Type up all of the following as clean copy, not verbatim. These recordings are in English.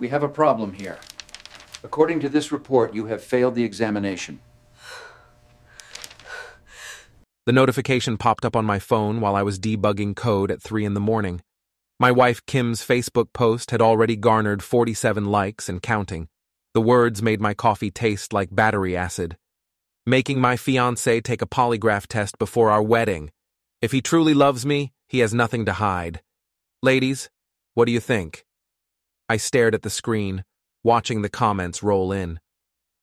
We have a problem here. According to this report, you have failed the examination. The notification popped up on my phone while I was debugging code at 3 in the morning. My wife Kim's Facebook post had already garnered 47 likes and counting. The words made my coffee taste like battery acid. Making my fiancé take a polygraph test before our wedding. If he truly loves me, he has nothing to hide. Ladies, what do you think? I stared at the screen, watching the comments roll in.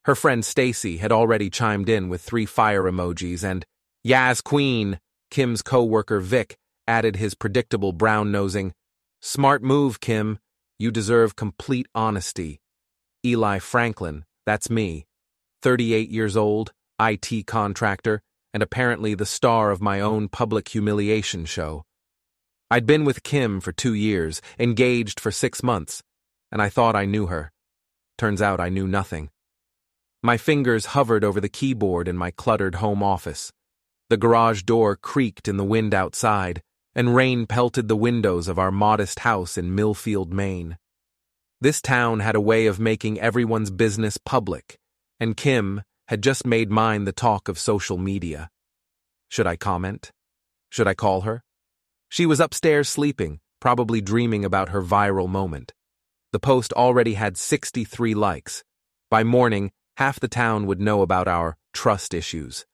Her friend Stacy had already chimed in with 3 fire emojis, and Yas Queen, Kim's co-worker Vic, added his predictable brown-nosing, "Smart move, Kim. You deserve complete honesty." Eli Franklin, that's me, 38 years old, IT contractor, and apparently the star of my own public humiliation show. I'd been with Kim for 2 years, engaged for 6 months, and I thought I knew her. Turns out I knew nothing. My fingers hovered over the keyboard in my cluttered home office. The garage door creaked in the wind outside, and rain pelted the windows of our modest house in Millfield, Maine. This town had a way of making everyone's business public, and Kim had just made mine the talk of social media. Should I comment? Should I call her? She was upstairs sleeping, probably dreaming about her viral moment. The post already had 63 likes. By morning, half the town would know about our trust issues.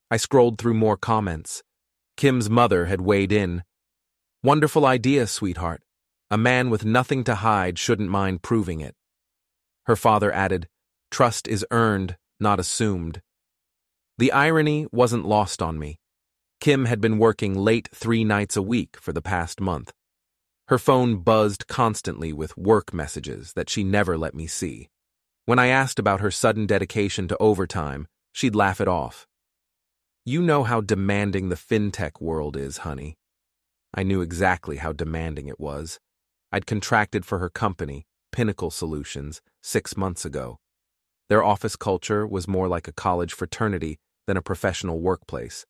I scrolled through more comments. Kim's mother had weighed in. "Wonderful idea, sweetheart. A man with nothing to hide shouldn't mind proving it." Her father added, "Trust is earned, not assumed." The irony wasn't lost on me. Kim had been working late 3 nights a week for the past month. Her phone buzzed constantly with work messages that she never let me see. When I asked about her sudden dedication to overtime, she'd laugh it off. "You know how demanding the fintech world is, honey." I knew exactly how demanding it was. I'd contracted for her company, Pinnacle Solutions, 6 months ago. Their office culture was more like a college fraternity than a professional workplace.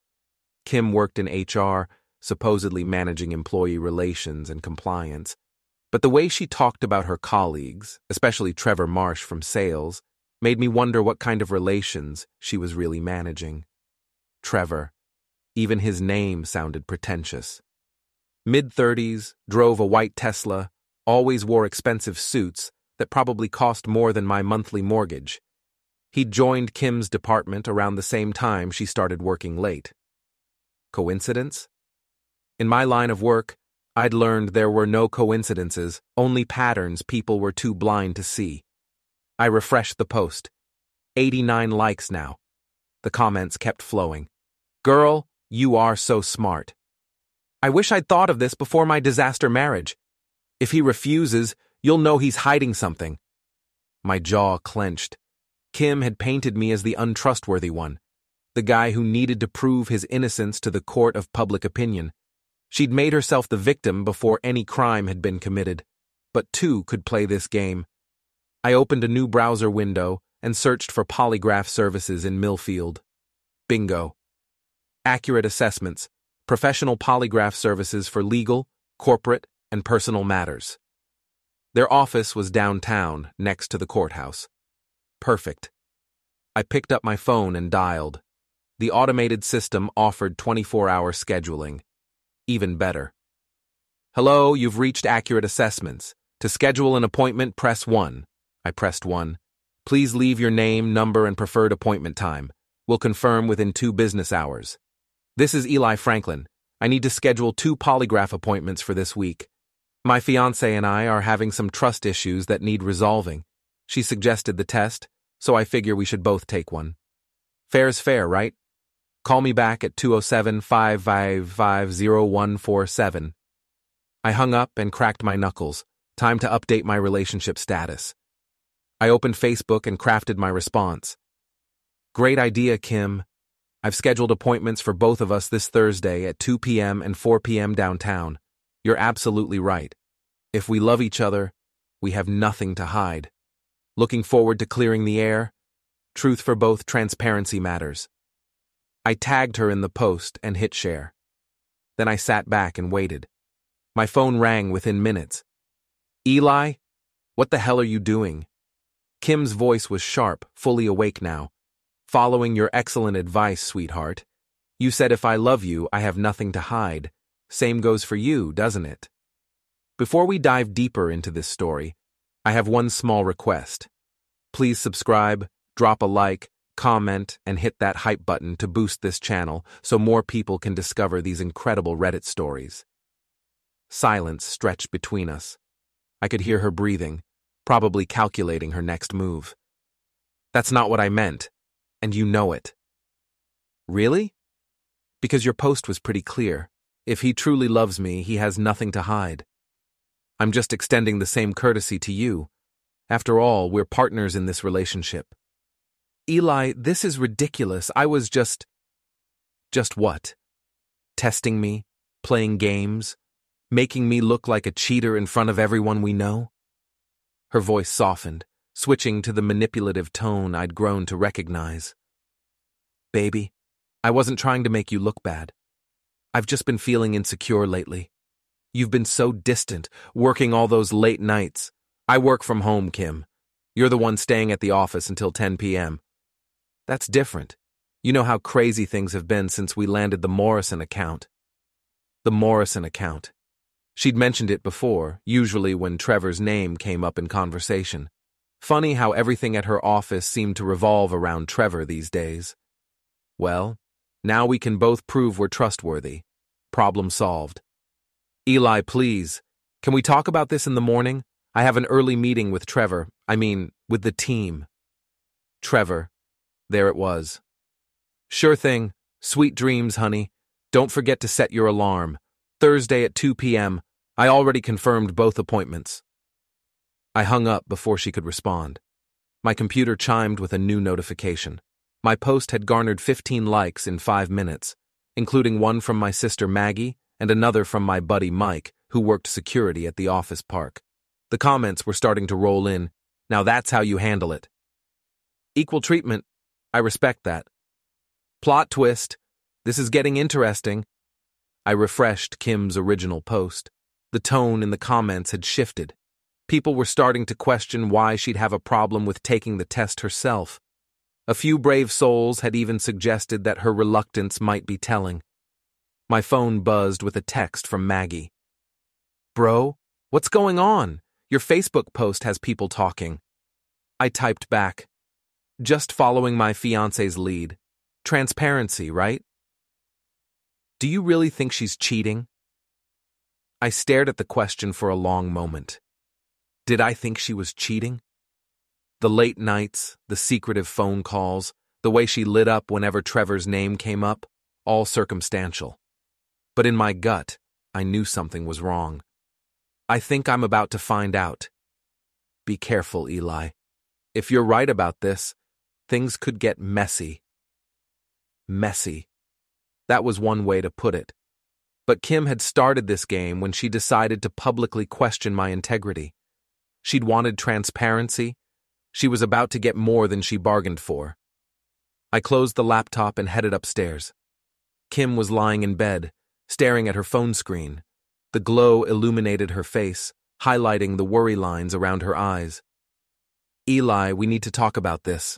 Kim worked in HR, supposedly managing employee relations and compliance. But the way she talked about her colleagues, especially Trevor Marsh from sales, made me wonder what kind of relations she was really managing. Trevor. Even his name sounded pretentious. Mid-30s, drove a white Tesla, always wore expensive suits that probably cost more than my monthly mortgage. He'd joined Kim's department around the same time she started working late. Coincidence? In my line of work, I'd learned there were no coincidences, only patterns people were too blind to see. I refreshed the post. 89 likes now. The comments kept flowing. "Girl, you are so smart. I wish I'd thought of this before my disaster marriage. If he refuses, you'll know he's hiding something." My jaw clenched. Kim had painted me as the untrustworthy one, the guy who needed to prove his innocence to the court of public opinion. She'd made herself the victim before any crime had been committed, but 2 could play this game. I opened a new browser window and searched for polygraph services in Millfield. Bingo. Accurate assessments, professional polygraph services for legal, corporate, and personal matters. Their office was downtown, next to the courthouse. Perfect. I picked up my phone and dialed. The automated system offered 24-hour scheduling. Even better. "Hello, you've reached Accurate Assessments. To schedule an appointment, press 1. I pressed 1. "Please leave your name, number, and preferred appointment time. We'll confirm within 2 business hours. This is Eli Franklin. I need to schedule 2 polygraph appointments for this week. My fiancé and I are having some trust issues that need resolving. She suggested the test, so I figure we should both take one. Fair's fair, right? Call me back at 207-555-0147. I hung up and cracked my knuckles. Time to update my relationship status. I opened Facebook and crafted my response. "Great idea, Kim. I've scheduled appointments for both of us this Thursday at 2 p.m. and 4 p.m. downtown. You're absolutely right. If we love each other, we have nothing to hide. Looking forward to clearing the air. Truth for both, transparency matters." I tagged her in the post and hit share. Then I sat back and waited. My phone rang within minutes. "Eli?" What the hell are you doing? Kim's voice was sharp, fully awake now. Following your excellent advice, sweetheart. You said if I love you, I have nothing to hide. Same goes for you, doesn't it? Before we dive deeper into this story, I have one small request. Please subscribe, drop a like, comment, and hit that hype button to boost this channel so more people can discover these incredible Reddit stories. Silence stretched between us. I could hear her breathing, probably calculating her next move. That's not what I meant, and you know it. Really? Because your post was pretty clear. If he truly loves me, he has nothing to hide. I'm just extending the same courtesy to you. After all, we're partners in this relationship. Eli, this is ridiculous. I was just... Just what? Testing me? Playing games? Making me look like a cheater in front of everyone we know? Her voice softened, switching to the manipulative tone I'd grown to recognize. Baby, I wasn't trying to make you look bad. I've just been feeling insecure lately. You've been so distant, working all those late nights. I work from home, Kim. You're the one staying at the office until 10 p.m. That's different. You know how crazy things have been since we landed the Morrison account. The Morrison account. She'd mentioned it before, usually when Trevor's name came up in conversation. Funny how everything at her office seemed to revolve around Trevor these days. Well, now we can both prove we're trustworthy. Problem solved. Eli, please, can we talk about this in the morning? I have an early meeting with Trevor. With the team. Trevor. There it was. Sure thing. Sweet dreams, honey. Don't forget to set your alarm. Thursday at 2 p.m. I already confirmed both appointments. I hung up before she could respond. My computer chimed with a new notification. My post had garnered 15 likes in 5 minutes, including one from my sister Maggie and another from my buddy Mike, who worked security at the office park. The comments were starting to roll in. Now that's how you handle it. Equal treatment. I respect that. Plot twist. This is getting interesting. I refreshed Kim's original post. The tone in the comments had shifted. People were starting to question why she'd have a problem with taking the test herself. A few brave souls had even suggested that her reluctance might be telling. My phone buzzed with a text from Maggie. Bro, what's going on? Your Facebook post has people talking. I typed back. Just following my fiancé's lead. Transparency, right? Do you really think she's cheating? I stared at the question for a long moment. Did I think she was cheating? The late nights, the secretive phone calls, the way she lit up whenever Trevor's name came up, all circumstantial. But in my gut, I knew something was wrong. I think I'm about to find out. Be careful, Eli. If you're right about this, things could get messy. Messy. That was one way to put it. But Kim had started this game when she decided to publicly question my integrity. She'd wanted transparency. She was about to get more than she bargained for. I closed the laptop and headed upstairs. Kim was lying in bed, staring at her phone screen. The glow illuminated her face, highlighting the worry lines around her eyes. Eli, we need to talk about this.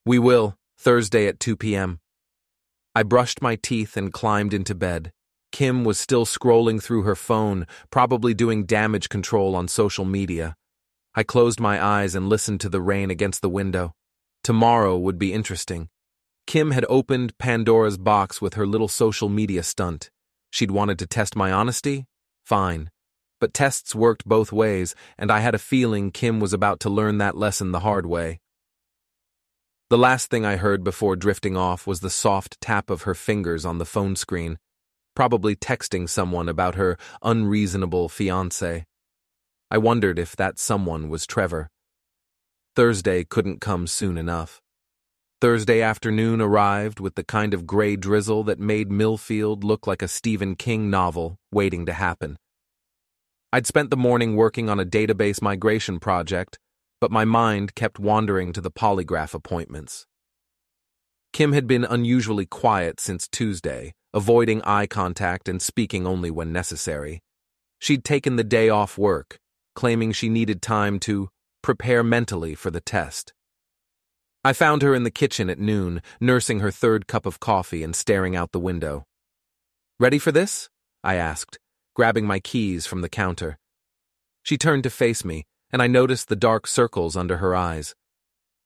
We will, Thursday at 2 p.m. I brushed my teeth and climbed into bed. Kim was still scrolling through her phone, probably doing damage control on social media. I closed my eyes and listened to the rain against the window. Tomorrow would be interesting. Kim had opened Pandora's box with her little social media stunt. She'd wanted to test my honesty? Fine. But tests worked both ways, and I had a feeling Kim was about to learn that lesson the hard way. The last thing I heard before drifting off was the soft tap of her fingers on the phone screen, probably texting someone about her unreasonable fiancé. I wondered if that someone was Trevor. Thursday couldn't come soon enough. Thursday afternoon arrived with the kind of gray drizzle that made Millfield look like a Stephen King novel waiting to happen. I'd spent the morning working on a database migration project, but my mind kept wandering to the polygraph appointments. Kim had been unusually quiet since Tuesday, avoiding eye contact and speaking only when necessary. She'd taken the day off work, claiming she needed time to prepare mentally for the test. I found her in the kitchen at noon, nursing her third cup of coffee and staring out the window. "Ready for this?" I asked, grabbing my keys from the counter. She turned to face me, and I noticed the dark circles under her eyes.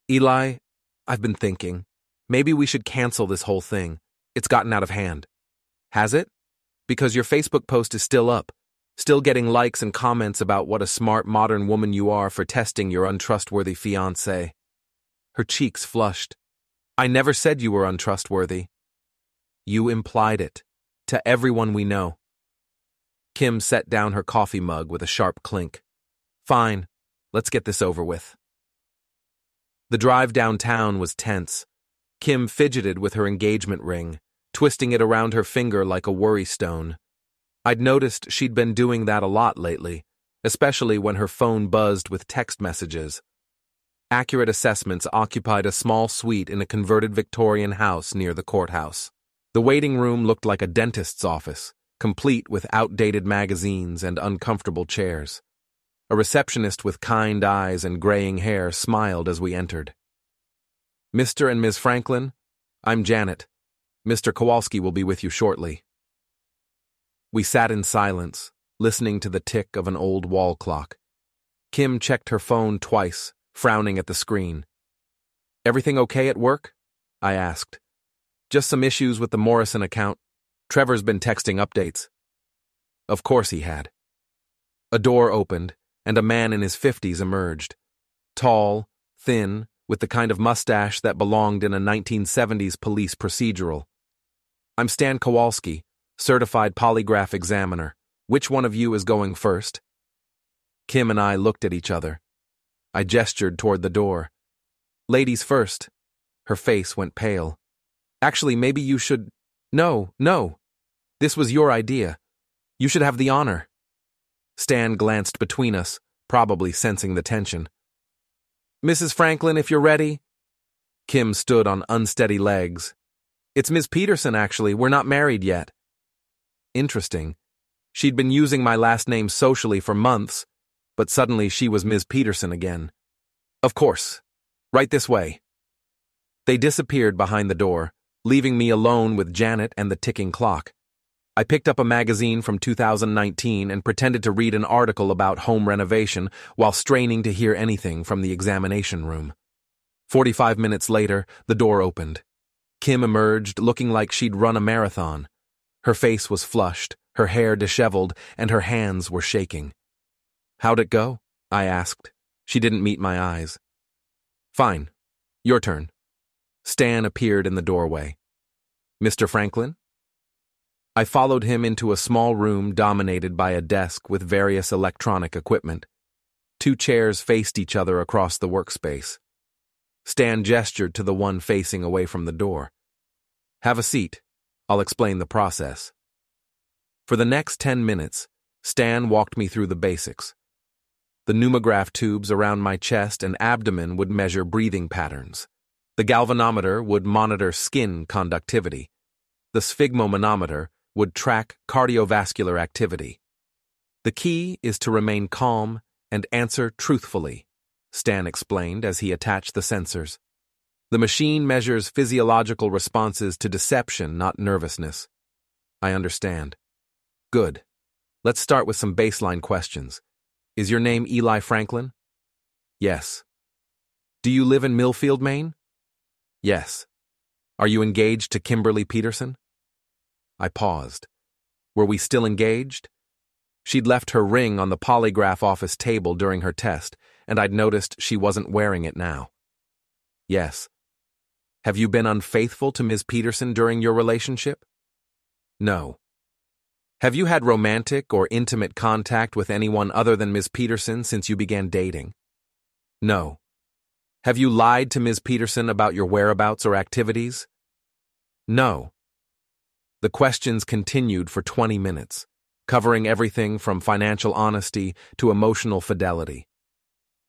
"Eli, I've been thinking. Maybe we should cancel this whole thing. It's gotten out of hand." "Has it?" "Because your Facebook post is still up, still getting likes and comments about what a smart modern woman you are for testing your untrustworthy fiancé." Her cheeks flushed. "I never said you were untrustworthy." "You implied it. To everyone we know." Kim set down her coffee mug with a sharp clink. "Fine, let's get this over with." The drive downtown was tense. Kim fidgeted with her engagement ring, twisting it around her finger like a worry stone. I'd noticed she'd been doing that a lot lately, especially when her phone buzzed with text messages. Accurate Assessments occupied a small suite in a converted Victorian house near the courthouse. The waiting room looked like a dentist's office, complete with outdated magazines and uncomfortable chairs. A receptionist with kind eyes and graying hair smiled as we entered. "Mr. and Ms. Franklin, I'm Janet. Mr. Kowalski will be with you shortly." We sat in silence, listening to the tick of an old wall clock. Kim checked her phone twice, frowning at the screen. "Everything okay at work?" I asked. "Just some issues with the Morrison account. Trevor's been texting updates." Of course he had. A door opened, and a man in his 50s emerged. Tall, thin, with the kind of mustache that belonged in a 1970s police procedural. "I'm Stan Kowalski, certified polygraph examiner. Which one of you is going first?" Kim and I looked at each other. I gestured toward the door. "Ladies first." Her face went pale. "Actually, maybe you should—" No. This was your idea. You should have the honor." Stan glanced between us, probably sensing the tension. "Mrs. Franklin, if you're ready." Kim stood on unsteady legs. "It's Ms. Peterson, actually. We're not married yet." Interesting. She'd been using my last name socially for months, but suddenly she was Ms. Peterson again. "Of course. Right this way." They disappeared behind the door, leaving me alone with Janet and the ticking clock. I picked up a magazine from 2019 and pretended to read an article about home renovation while straining to hear anything from the examination room. 45 minutes later, the door opened. Kim emerged looking like she'd run a marathon. Her face was flushed, her hair disheveled, and her hands were shaking. "How'd it go?" I asked. She didn't meet my eyes. "Fine. Your turn." Stan appeared in the doorway. "Mr. Franklin?" I followed him into a small room dominated by a desk with various electronic equipment. 2 chairs faced each other across the workspace. Stan gestured to the one facing away from the door. "Have a seat. I'll explain the process." For the next 10 minutes, Stan walked me through the basics. The pneumograph tubes around my chest and abdomen would measure breathing patterns. The galvanometer would monitor skin conductivity. The sphygmomanometer would track cardiovascular activity. "The key is to remain calm and answer truthfully," Stan explained as he attached the sensors. "The machine measures physiological responses to deception, not nervousness." "I understand." "Good. Let's start with some baseline questions. Is your name Eli Franklin?" "Yes." "Do you live in Millfield, Maine?" "Yes." "Are you engaged to Kimberly Peterson?" I paused. Were we still engaged? She'd left her ring on the polygraph office table during her test, and I'd noticed she wasn't wearing it now. "Yes." "Have you been unfaithful to Ms. Peterson during your relationship?" "No." "Have you had romantic or intimate contact with anyone other than Ms. Peterson since you began dating?" "No." "Have you lied to Ms. Peterson about your whereabouts or activities?" "No." The questions continued for 20 minutes, covering everything from financial honesty to emotional fidelity.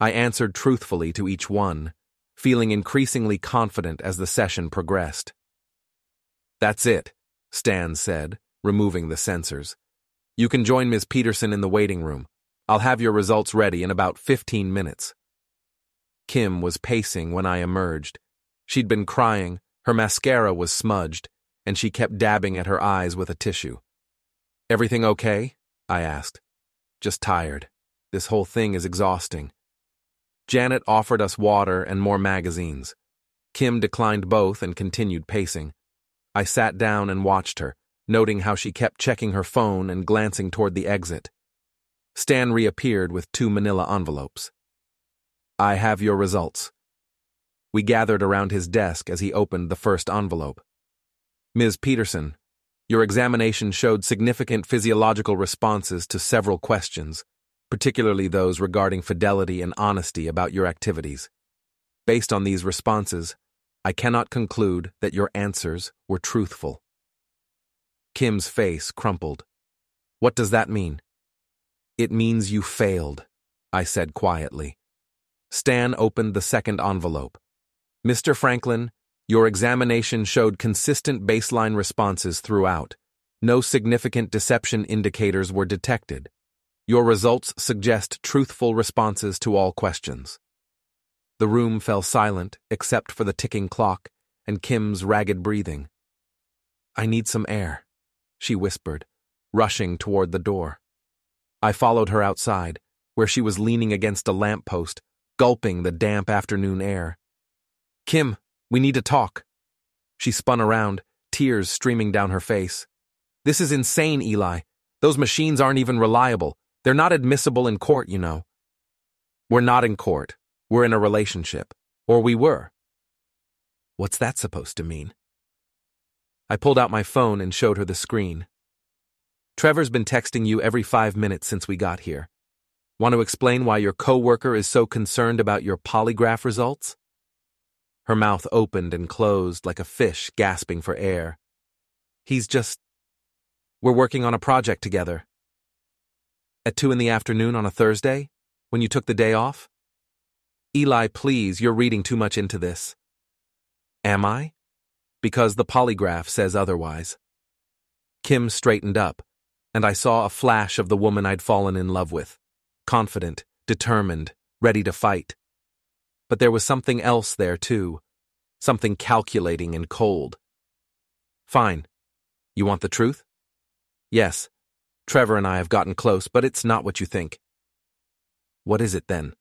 I answered truthfully to each one, feeling increasingly confident as the session progressed. "That's it," Stan said, removing the sensors. "You can join Ms. Peterson in the waiting room. I'll have your results ready in about 15 minutes. Kim was pacing when I emerged. She'd been crying, her mascara was smudged, and she kept dabbing at her eyes with a tissue. Everything okay? I asked. Just tired. This whole thing is exhausting. Janet offered us water and more magazines. Kim declined both and continued pacing. I sat down and watched her, noting how she kept checking her phone and glancing toward the exit. Stan reappeared with 2 manila envelopes. I have your results. We gathered around his desk as he opened the first envelope. Ms. Peterson, your examination showed significant physiological responses to several questions, particularly those regarding fidelity and honesty about your activities. Based on these responses, I cannot conclude that your answers were truthful. Kim's face crumpled. What does that mean? It means you failed, I said quietly. Stan opened the second envelope. Mr. Franklin, your examination showed consistent baseline responses throughout. No significant deception indicators were detected. Your results suggest truthful responses to all questions. The room fell silent except for the ticking clock and Kim's ragged breathing. I need some air, she whispered, rushing toward the door. I followed her outside, where she was leaning against a lamppost, gulping the damp afternoon air. Kim, we need to talk. She spun around, tears streaming down her face. This is insane, Eli. Those machines aren't even reliable. They're not admissible in court, you know. We're not in court. We're in a relationship. Or we were. What's that supposed to mean? I pulled out my phone and showed her the screen. Trevor's been texting you every 5 minutes since we got here. Want to explain why your coworker is so concerned about your polygraph results? Her mouth opened and closed like a fish gasping for air. We're working on a project together. At 2 p.m. on a Thursday? When you took the day off? Eli, please, you're reading too much into this. Am I? Because the polygraph says otherwise. Kim straightened up, and I saw a flash of the woman I'd fallen in love with. Confident, determined, ready to fight. But there was something else there, too. Something calculating and cold. Fine. You want the truth? Yes. Trevor and I have gotten close, but it's not what you think. What is it then?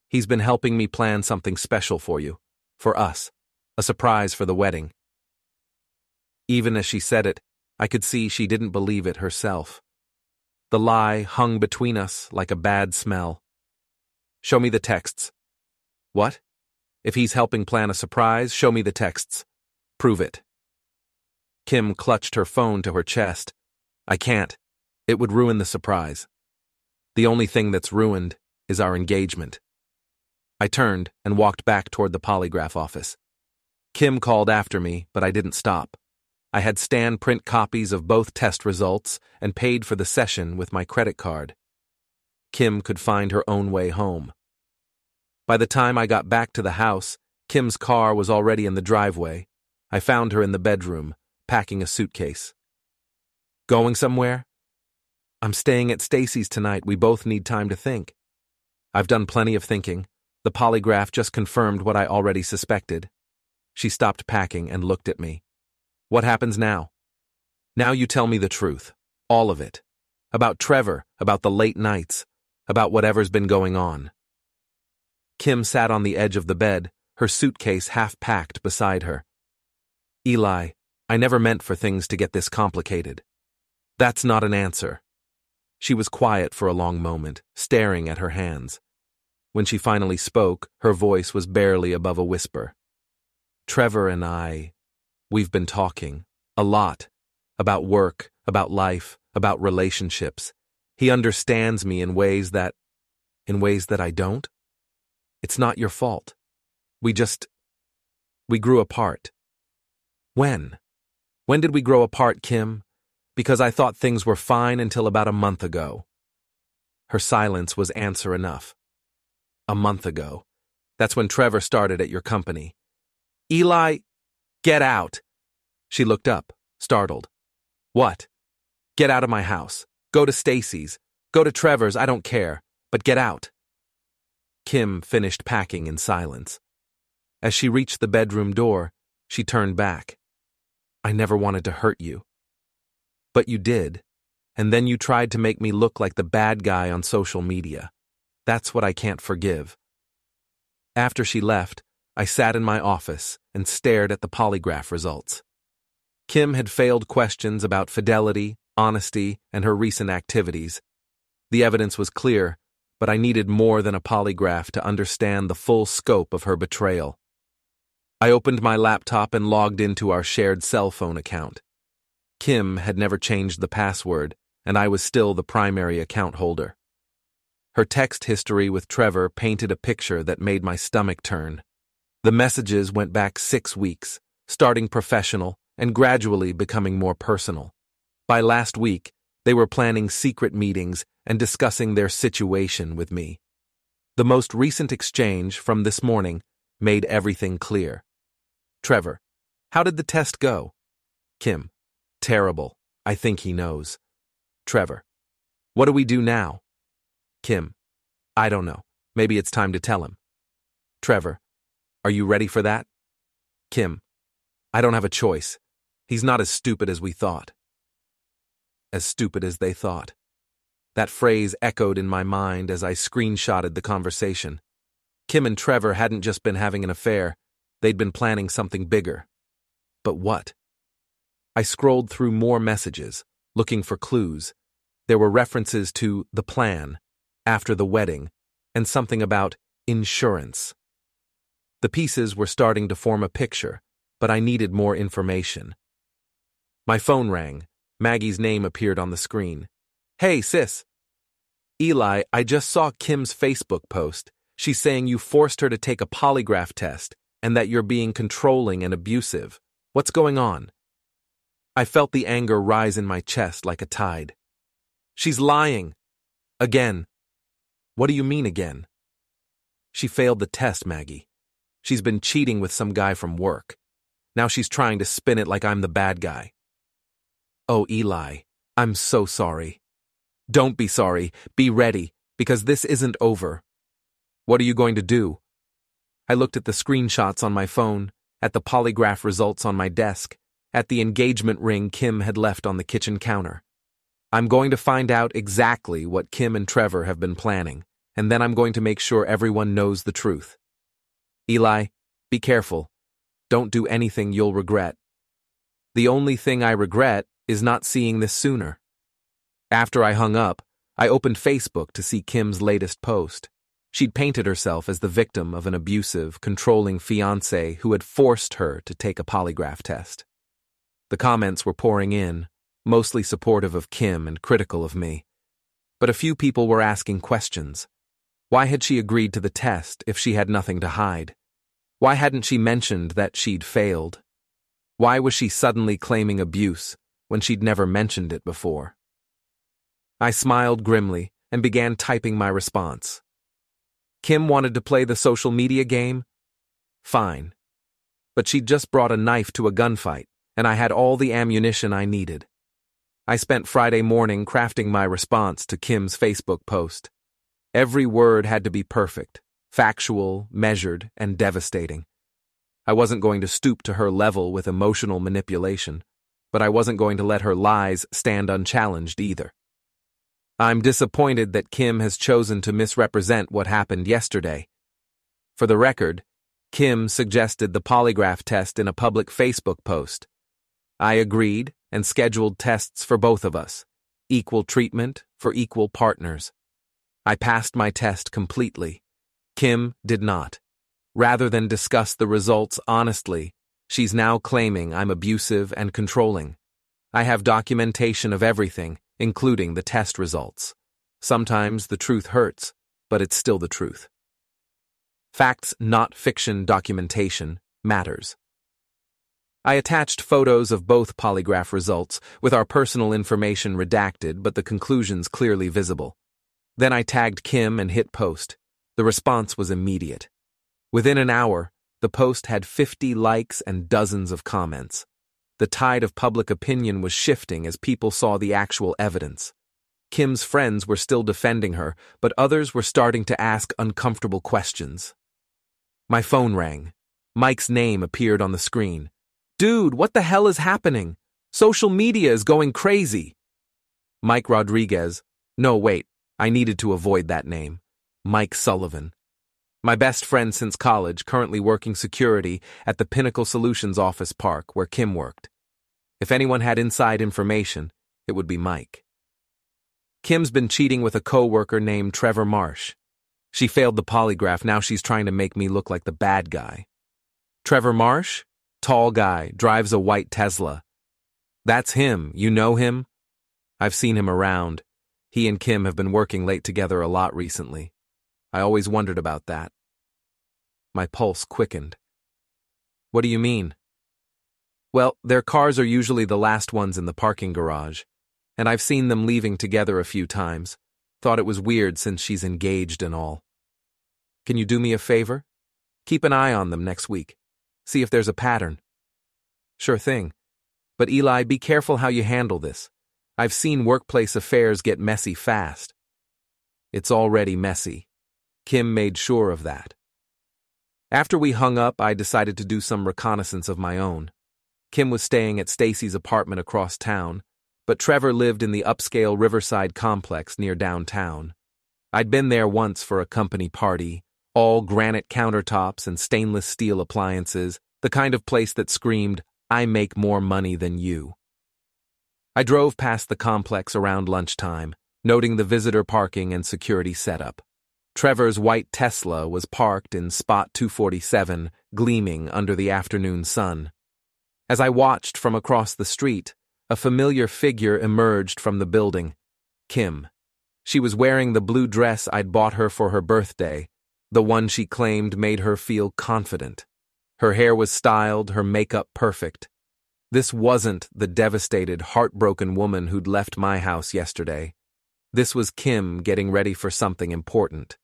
He's been helping me plan something special for you. For us. A surprise for the wedding. Even as she said it, I could see she didn't believe it herself. The lie hung between us like a bad smell. Show me the texts. What? If he's helping plan a surprise, show me the texts. Prove it. Kim clutched her phone to her chest. I can't. It would ruin the surprise. The only thing that's ruined is our engagement. I turned and walked back toward the polygraph office. Kim called after me, but I didn't stop. I had Stan print copies of both test results and paid for the session with my credit card. Kim could find her own way home. By the time I got back to the house, Kim's car was already in the driveway. I found her in the bedroom, packing a suitcase. Going somewhere? I'm staying at Stacy's tonight. We both need time to think. I've done plenty of thinking. The polygraph just confirmed what I already suspected. She stopped packing and looked at me. What happens now? Now you tell me the truth. All of it. About Trevor, about the late nights, about whatever's been going on. Kim sat on the edge of the bed, her suitcase half packed beside her. Eli, I never meant for things to get this complicated. That's not an answer. She was quiet for a long moment, staring at her hands. When she finally spoke, her voice was barely above a whisper. Trevor and we've been talking, a lot, about work, about life, about relationships. He understands me in ways that I don't. It's not your fault. We grew apart. When? When did we grow apart, Kim? Because I thought things were fine until about a month ago. Her silence was answer enough. A month ago. That's when Trevor started at your company. Eli, get out. She looked up, startled. What? Get out of my house. Go to Stacy's. Go to Trevor's, I don't care, but get out. Kim finished packing in silence. As she reached the bedroom door, she turned back. I never wanted to hurt you. But you did, and then you tried to make me look like the bad guy on social media. That's what I can't forgive. After she left, I sat in my office and stared at the polygraph results. Kim had failed questions about fidelity, honesty, and her recent activities. The evidence was clear, but I needed more than a polygraph to understand the full scope of her betrayal. I opened my laptop and logged into our shared cell phone account. Kim had never changed the password, and I was still the primary account holder. Her text history with Trevor painted a picture that made my stomach turn. The messages went back 6 weeks, starting professional and gradually becoming more personal. By last week, they were planning secret meetings and discussing their situation with me. The most recent exchange from this morning made everything clear. Trevor, how did the test go? Kim, terrible. I think he knows. Trevor, what do we do now? Kim, I don't know. Maybe it's time to tell him. Trevor, are you ready for that? Kim, I don't have a choice. He's not as stupid as we thought. As stupid as they thought. That phrase echoed in my mind as I screenshotted the conversation. Kim and Trevor hadn't just been having an affair, they'd been planning something bigger. But what? I scrolled through more messages, looking for clues. There were references to the plan, after the wedding, and something about insurance. The pieces were starting to form a picture, but I needed more information. My phone rang. Maggie's name appeared on the screen. Hey, sis. Eli, I just saw Kim's Facebook post. She's saying you forced her to take a polygraph test and that you're being controlling and abusive. What's going on? I felt the anger rise in my chest like a tide. She's lying. Again. What do you mean again? She failed the test, Maggie. She's been cheating with some guy from work. Now she's trying to spin it like I'm the bad guy. Oh, Eli, I'm so sorry. Don't be sorry. Be ready, because this isn't over. What are you going to do? I looked at the screenshots on my phone, at the polygraph results on my desk, at the engagement ring Kim had left on the kitchen counter. I'm going to find out exactly what Kim and Trevor have been planning, and then I'm going to make sure everyone knows the truth. Eli, be careful. Don't do anything you'll regret. The only thing I regret is not seeing this sooner. After I hung up, I opened Facebook to see Kim's latest post. She'd painted herself as the victim of an abusive, controlling fiancé who had forced her to take a polygraph test. The comments were pouring in, mostly supportive of Kim and critical of me. But a few people were asking questions. Why had she agreed to the test if she had nothing to hide? Why hadn't she mentioned that she'd failed? Why was she suddenly claiming abuse when she'd never mentioned it before? I smiled grimly and began typing my response. Kim wanted to play the social media game? Fine. But she'd just brought a knife to a gunfight, and I had all the ammunition I needed. I spent Friday morning crafting my response to Kim's Facebook post. Every word had to be perfect, factual, measured, and devastating. I wasn't going to stoop to her level with emotional manipulation, but I wasn't going to let her lies stand unchallenged either. I'm disappointed that Kim has chosen to misrepresent what happened yesterday. For the record, Kim suggested the polygraph test in a public Facebook post. I agreed and scheduled tests for both of us, equal treatment for equal partners. I passed my test completely. Kim did not. Rather than discuss the results honestly, she's now claiming I'm abusive and controlling. I have documentation of everything, including the test results. Sometimes the truth hurts, but it's still the truth. Facts, not fiction documentation, matters. I attached photos of both polygraph results, with our personal information redacted but the conclusions clearly visible. Then I tagged Kim and hit post. The response was immediate. Within an hour, the post had 50 likes and dozens of comments. The tide of public opinion was shifting as people saw the actual evidence. Kim's friends were still defending her, but others were starting to ask uncomfortable questions. My phone rang. Mike's name appeared on the screen. "Dude, what the hell is happening? Social media is going crazy." Mike Rodriguez. No, wait, I needed to avoid that name. Mike Sullivan. My best friend since college, currently working security at the Pinnacle Solutions office park where Kim worked. If anyone had inside information, it would be Mike. Kim's been cheating with a coworker named Trevor Marsh. She failed the polygraph, now she's trying to make me look like the bad guy. Trevor Marsh? Tall guy, drives a white Tesla. That's him, you know him? I've seen him around. He and Kim have been working late together a lot recently. I always wondered about that. My pulse quickened. What do you mean? Well, their cars are usually the last ones in the parking garage, and I've seen them leaving together a few times. Thought it was weird since she's engaged and all. Can you do me a favor? Keep an eye on them next week. See if there's a pattern. Sure thing. But Eli, be careful how you handle this. I've seen workplace affairs get messy fast. It's already messy. Kim made sure of that. After we hung up, I decided to do some reconnaissance of my own. Kim was staying at Stacy's apartment across town, but Trevor lived in the upscale Riverside complex near downtown. I'd been there once for a company party, all granite countertops and stainless steel appliances, the kind of place that screamed, "I make more money than you." I drove past the complex around lunchtime, noting the visitor parking and security setup. Trevor's white Tesla was parked in spot 247, gleaming under the afternoon sun. As I watched from across the street, a familiar figure emerged from the building. Kim. She was wearing the blue dress I'd bought her for her birthday, the one she claimed made her feel confident. Her hair was styled, her makeup perfect. This wasn't the devastated, heartbroken woman who'd left my house yesterday. This was Kim getting ready for something important.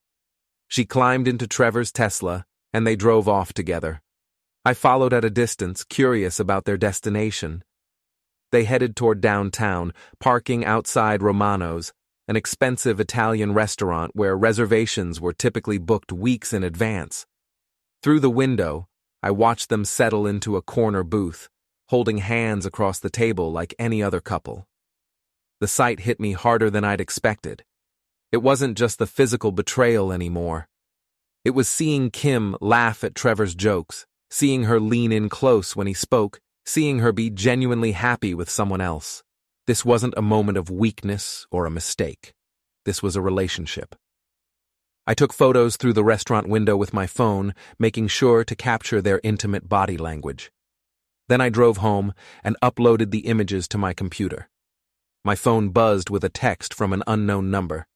She climbed into Trevor's Tesla, and they drove off together. I followed at a distance, curious about their destination. They headed toward downtown, parking outside Romano's, an expensive Italian restaurant where reservations were typically booked weeks in advance. Through the window, I watched them settle into a corner booth, holding hands across the table like any other couple. The sight hit me harder than I'd expected. It wasn't just the physical betrayal anymore. It was seeing Kim laugh at Trevor's jokes, seeing her lean in close when he spoke, seeing her be genuinely happy with someone else. This wasn't a moment of weakness or a mistake. This was a relationship. I took photos through the restaurant window with my phone, making sure to capture their intimate body language. Then I drove home and uploaded the images to my computer. My phone buzzed with a text from an unknown number.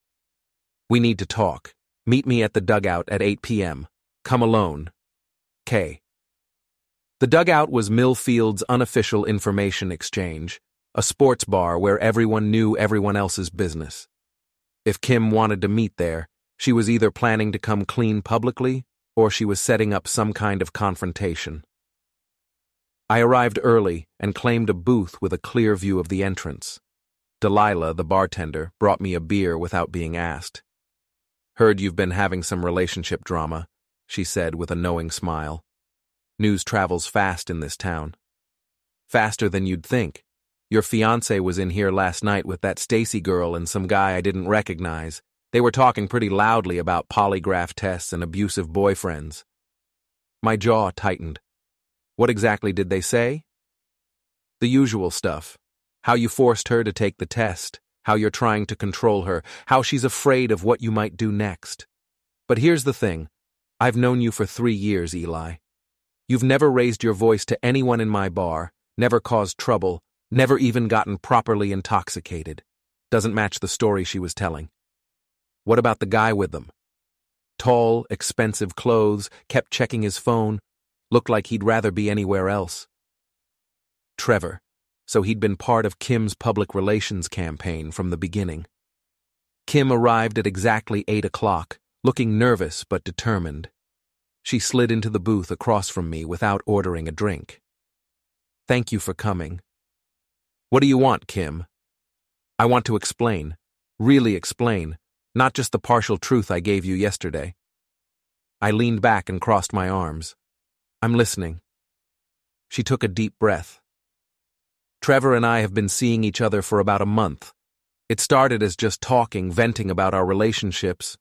"We need to talk. Meet me at the dugout at 8 p.m. Come alone. K." The dugout was Millfield's unofficial information exchange, a sports bar where everyone knew everyone else's business. If Kim wanted to meet there, she was either planning to come clean publicly or she was setting up some kind of confrontation. I arrived early and claimed a booth with a clear view of the entrance. Delilah, the bartender, brought me a beer without being asked. "Heard you've been having some relationship drama," she said with a knowing smile. "News travels fast in this town." "Faster than you'd think. Your fiancé was in here last night with that Stacy girl and some guy I didn't recognize. They were talking pretty loudly about polygraph tests and abusive boyfriends." My jaw tightened. "What exactly did they say?" "The usual stuff. How you forced her to take the test, how you're trying to control her, how she's afraid of what you might do next. But here's the thing. I've known you for 3 years, Eli. You've never raised your voice to anyone in my bar, never caused trouble, never even gotten properly intoxicated. Doesn't match the story she was telling." "What about the guy with them?" "Tall, expensive clothes, kept checking his phone, looked like he'd rather be anywhere else." Trevor. So he'd been part of Kim's public relations campaign from the beginning. Kim arrived at exactly 8 o'clock, looking nervous but determined. She slid into the booth across from me without ordering a drink. "Thank you for coming." "What do you want, Kim?" "I want to explain. Really explain, not just the partial truth I gave you yesterday. I leaned back and crossed my arms. I'm listening. She took a deep breath. Trevor and I have been seeing each other for about a month. It started as just talking, venting about our relationships.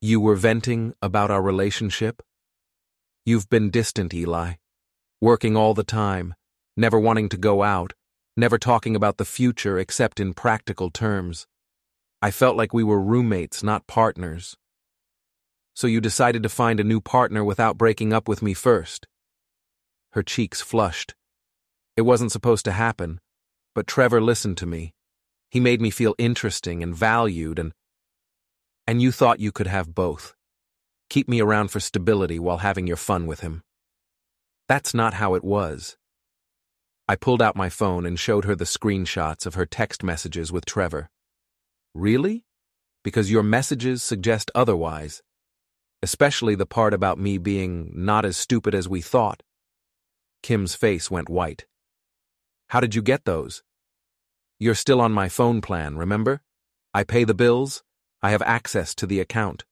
You were venting about our relationship? You've been distant, Eli. Working all the time, never wanting to go out, never talking about the future except in practical terms. I felt like we were roommates, not partners. So you decided to find a new partner without breaking up with me first. Her cheeks flushed. It wasn't supposed to happen, but Trevor listened to me. He made me feel interesting and valued, and you thought you could have both. Keep me around for stability while having your fun with him. That's not how it was. I pulled out my phone and showed her the screenshots of her text messages with Trevor. Really? Because your messages suggest otherwise. Especially the part about me being not as stupid as we thought. Kim's face went white. How did you get those? You're still on my phone plan, remember? I pay the bills. I have access to the account.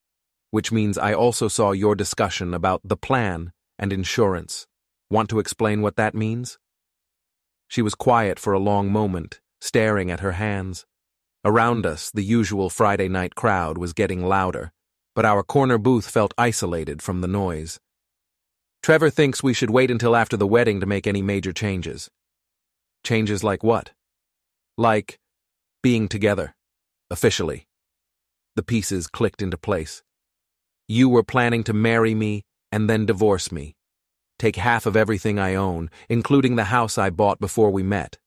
Which means I also saw your discussion about the plan and insurance. Want to explain what that means? She was quiet for a long moment, staring at her hands. Around us, the usual Friday night crowd was getting louder, but our corner booth felt isolated from the noise. Trevor thinks we should wait until after the wedding to make any major changes. Changes like what? Like being together, officially. The pieces clicked into place. You were planning to marry me and then divorce me. Take half of everything I own, including the house I bought before we met.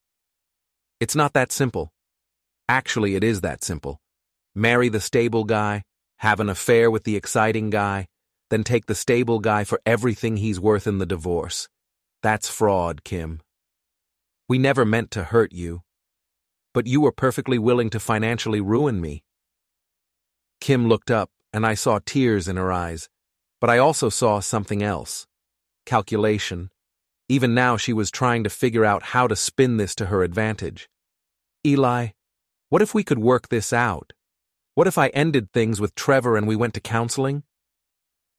It's not that simple. Actually, it is that simple. Marry the stable guy, have an affair with the exciting guy, then take the stable guy for everything he's worth in the divorce. That's fraud, Kim. We never meant to hurt you. But you were perfectly willing to financially ruin me. Kim looked up, and I saw tears in her eyes, but I also saw something else. Calculation. Even now she was trying to figure out how to spin this to her advantage. Eli, what if we could work this out? What if I ended things with Trevor and we went to counseling?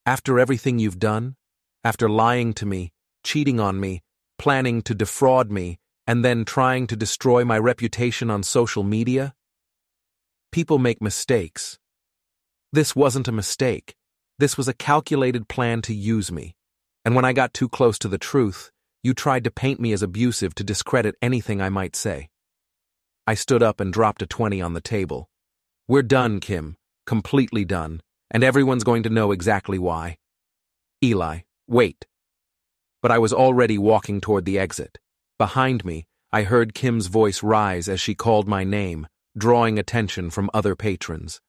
After everything you've done, after lying to me, cheating on me, planning to defraud me, and then trying to destroy my reputation on social media? People make mistakes. This wasn't a mistake. This was a calculated plan to use me. And when I got too close to the truth, you tried to paint me as abusive to discredit anything I might say. I stood up and dropped a 20 on the table. We're done, Kim. Completely done. And everyone's going to know exactly why. Eli, wait. But I was already walking toward the exit. Behind me, I heard Kim's voice rise as she called my name, drawing attention from other patrons.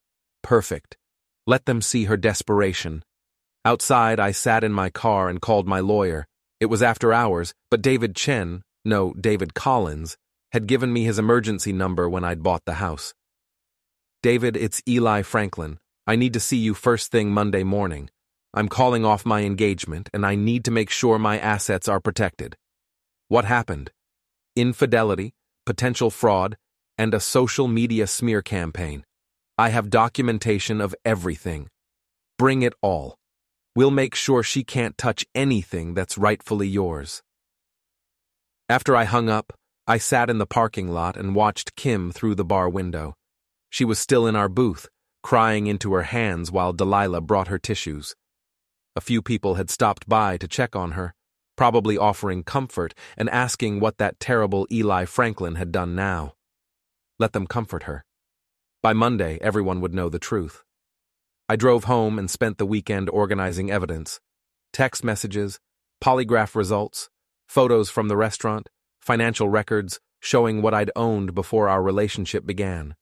Perfect. Let them see her desperation. Outside, I sat in my car and called my lawyer. It was after hours, but David Collins, had given me his emergency number when I'd bought the house. David, it's Eli Franklin. I need to see you first thing Monday morning. I'm calling off my engagement, and I need to make sure my assets are protected. What happened? Infidelity, potential fraud, and a social media smear campaign. I have documentation of everything. Bring it all. We'll make sure she can't touch anything that's rightfully yours. After I hung up, I sat in the parking lot and watched Kim through the bar window. She was still in our booth, crying into her hands while Delilah brought her tissues. A few people had stopped by to check on her, probably offering comfort and asking what that terrible Eli Franklin had done now. Let them comfort her. By Monday, everyone would know the truth. I drove home and spent the weekend organizing evidence. Text messages, polygraph results, photos from the restaurant, financial records showing what I'd owned before our relationship began.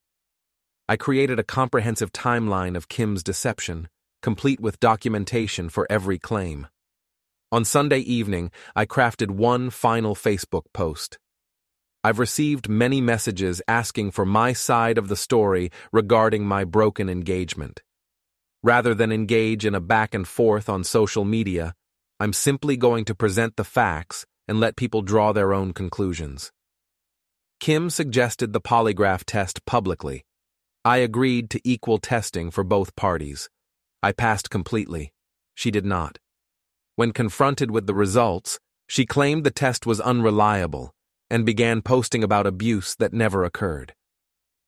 I created a comprehensive timeline of Kim's deception, complete with documentation for every claim. On Sunday evening, I crafted one final Facebook post. I've received many messages asking for my side of the story regarding my broken engagement. Rather than engage in a back and forth on social media, I'm simply going to present the facts and let people draw their own conclusions. Kim suggested the polygraph test publicly. I agreed to equal testing for both parties. I passed completely. She did not. When confronted with the results, she claimed the test was unreliable and began posting about abuse that never occurred.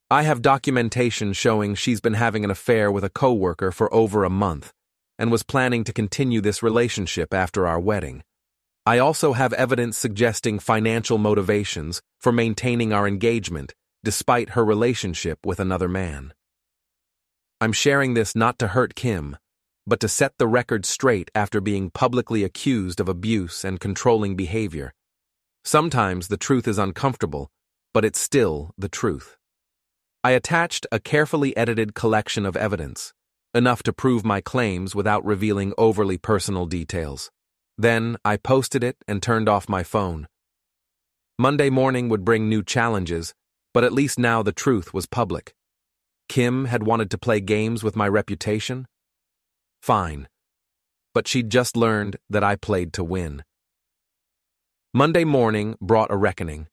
I have documentation showing she's been having an affair with a coworker for over a month and was planning to continue this relationship after our wedding. I also have evidence suggesting financial motivations for maintaining our engagement despite her relationship with another man. I'm sharing this not to hurt Kim, but to set the record straight after being publicly accused of abuse and controlling behavior. Sometimes the truth is uncomfortable, but it's still the truth. I attached a carefully edited collection of evidence, enough to prove my claims without revealing overly personal details. Then I posted it and turned off my phone. Monday morning would bring new challenges, but at least now the truth was public. Kim had wanted to play games with my reputation? Fine. But she'd just learned that I played to win. Monday morning brought a reckoning.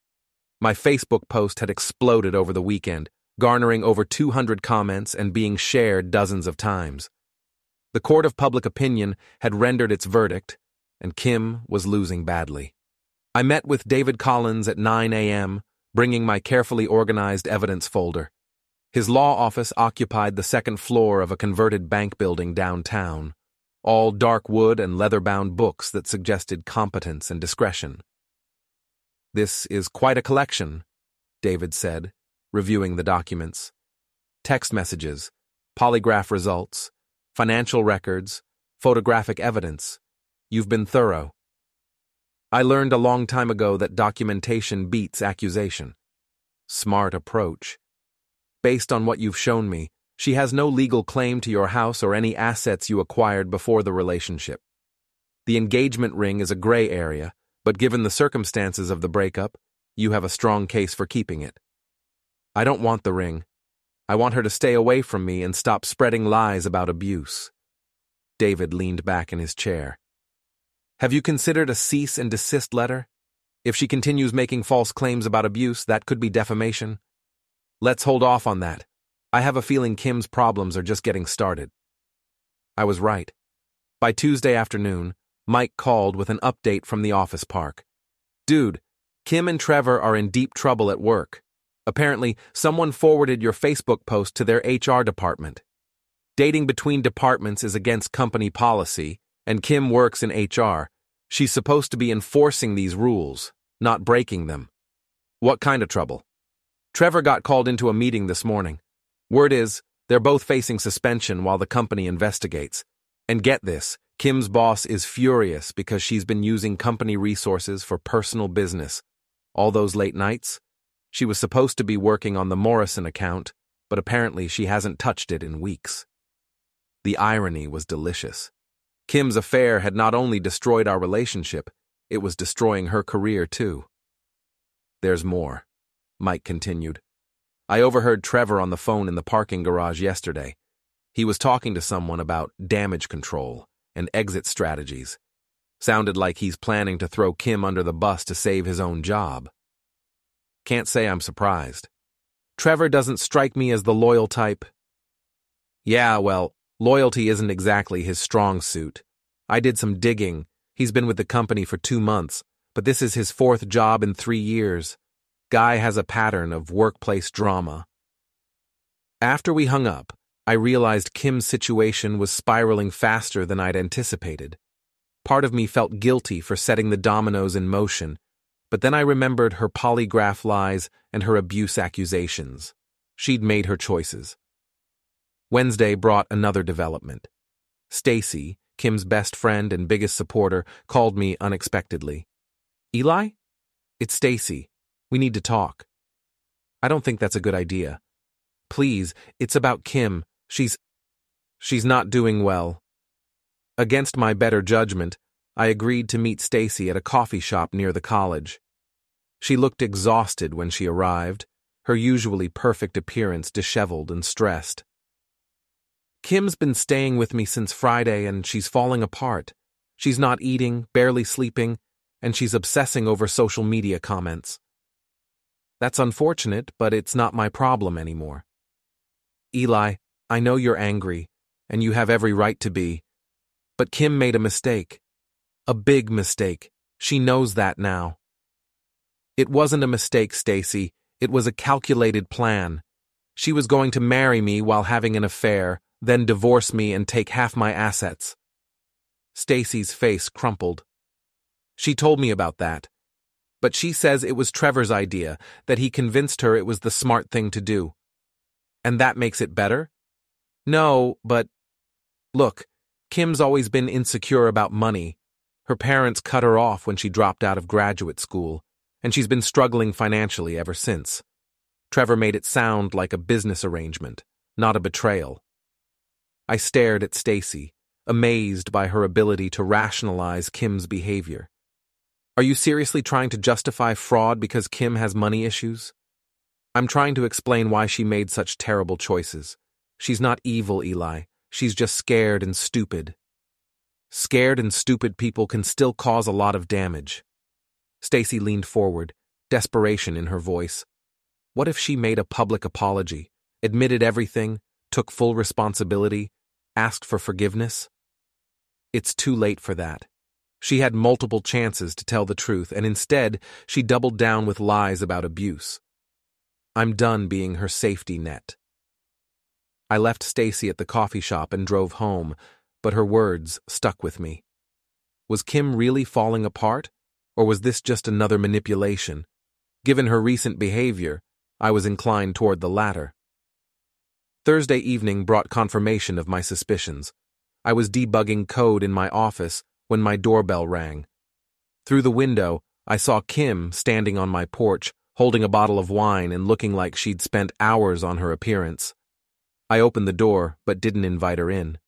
My Facebook post had exploded over the weekend, garnering over 200 comments and being shared dozens of times. The court of public opinion had rendered its verdict, and Kim was losing badly. I met with David Collins at 9 a.m., bringing my carefully organized evidence folder. His law office occupied the second floor of a converted bank building downtown, all dark wood and leather-bound books that suggested competence and discretion. "This is quite a collection," David said, reviewing the documents. Text messages, polygraph results, financial records, photographic evidence. You've been thorough. I learned a long time ago that documentation beats accusation. Smart approach. Based on what you've shown me, she has no legal claim to your house or any assets you acquired before the relationship. The engagement ring is a gray area, but given the circumstances of the breakup, you have a strong case for keeping it. I don't want the ring. I want her to stay away from me and stop spreading lies about abuse. David leaned back in his chair. Have you considered a cease and desist letter? If she continues making false claims about abuse, that could be defamation. Let's hold off on that. I have a feeling Kim's problems are just getting started. I was right. By Tuesday afternoon, Mike called with an update from the office park. Dude, Kim and Trevor are in deep trouble at work. Apparently, someone forwarded your Facebook post to their HR department. Dating between departments is against company policy, and Kim works in HR. She's supposed to be enforcing these rules, not breaking them. What kind of trouble? Trevor got called into a meeting this morning. Word is, they're both facing suspension while the company investigates. And get this, Kim's boss is furious because she's been using company resources for personal business. All those late nights? She was supposed to be working on the Morrison account, but apparently she hasn't touched it in weeks. The irony was delicious. Kim's affair had not only destroyed our relationship, it was destroying her career too. There's more, Mike continued. I overheard Trevor on the phone in the parking garage yesterday. He was talking to someone about damage control and exit strategies. Sounded like he's planning to throw Kim under the bus to save his own job. Can't say I'm surprised. Trevor doesn't strike me as the loyal type. Yeah, well, loyalty isn't exactly his strong suit. I did some digging. He's been with the company for 2 months, but this is his 4th job in 3 years. Guy has a pattern of workplace drama. After we hung up, I realized Kim's situation was spiraling faster than I'd anticipated. Part of me felt guilty for setting the dominoes in motion, but then I remembered her polygraph lies and her abuse accusations. She'd made her choices. Wednesday brought another development. Stacy, Kim's best friend and biggest supporter, called me unexpectedly. Eli? It's Stacy. We need to talk. I don't think that's a good idea. Please, it's about Kim. She's not doing well. Against my better judgment, I agreed to meet Stacy at a coffee shop near the college. She looked exhausted when she arrived, her usually perfect appearance disheveled and stressed. Kim's been staying with me since Friday and she's falling apart. She's not eating, barely sleeping, and she's obsessing over social media comments. That's unfortunate, but it's not my problem anymore. Eli, I know you're angry, and you have every right to be. But Kim made a mistake. A big mistake. She knows that now. It wasn't a mistake, Stacy. It was a calculated plan. She was going to marry me while having an affair, then divorce me and take half my assets. Stacy's face crumpled. She told me about that. But she says it was Trevor's idea, that he convinced her it was the smart thing to do. And that makes it better? No, but... Look, Kim's always been insecure about money. Her parents cut her off when she dropped out of graduate school, and she's been struggling financially ever since. Trevor made it sound like a business arrangement, not a betrayal. I stared at Stacy, amazed by her ability to rationalize Kim's behavior. Are you seriously trying to justify fraud because Kim has money issues? I'm trying to explain why she made such terrible choices. She's not evil, Eli. She's just scared and stupid. Scared and stupid people can still cause a lot of damage. Stacy leaned forward, desperation in her voice. What if she made a public apology, admitted everything, took full responsibility, asked for forgiveness? It's too late for that. She had multiple chances to tell the truth, and instead, she doubled down with lies about abuse. I'm done being her safety net. I left Stacy at the coffee shop and drove home, but her words stuck with me. Was Kim really falling apart, or was this just another manipulation? Given her recent behavior, I was inclined toward the latter. Thursday evening brought confirmation of my suspicions. I was debugging code in my office when my doorbell rang. Through the window, I saw Kim standing on my porch, holding a bottle of wine and looking like she'd spent hours on her appearance. I opened the door, but didn't invite her in.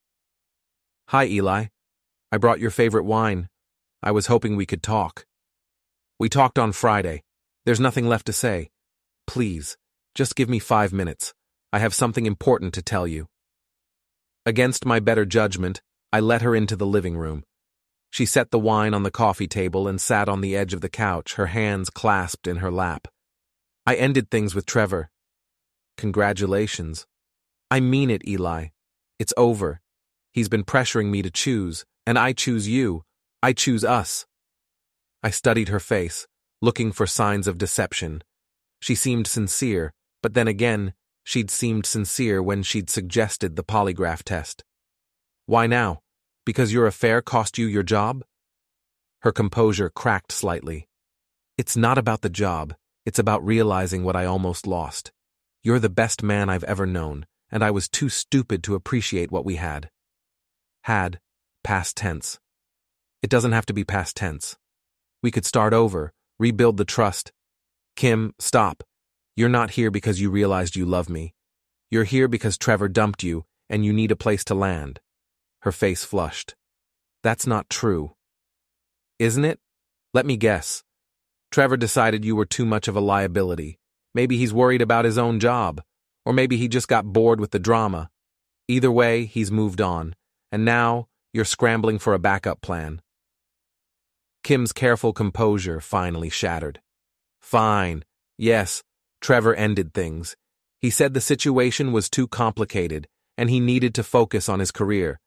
Hi, Eli. I brought your favorite wine. I was hoping we could talk. We talked on Friday. There's nothing left to say. Please, just give me 5 minutes. I have something important to tell you. Against my better judgment, I let her into the living room. She set the wine on the coffee table and sat on the edge of the couch, her hands clasped in her lap. I ended things with Trevor. Congratulations. I mean it, Eli. It's over. He's been pressuring me to choose, and I choose you. I choose us. I studied her face, looking for signs of deception. She seemed sincere, but then again, she'd seemed sincere when she'd suggested the polygraph test. Why now? Because your affair cost you your job? Her composure cracked slightly. It's not about the job. It's about realizing what I almost lost. You're the best man I've ever known, and I was too stupid to appreciate what we had. Had, past tense. It doesn't have to be past tense. We could start over, rebuild the trust. Kim, stop. You're not here because you realized you love me. You're here because Trevor dumped you, and you need a place to land. Her face flushed. That's not true. Isn't it? Let me guess. Trevor decided you were too much of a liability. Maybe he's worried about his own job, or maybe he just got bored with the drama. Either way, he's moved on, and now you're scrambling for a backup plan. Kim's careful composure finally shattered. Fine. Yes, Trevor ended things. He said the situation was too complicated, and he needed to focus on his career.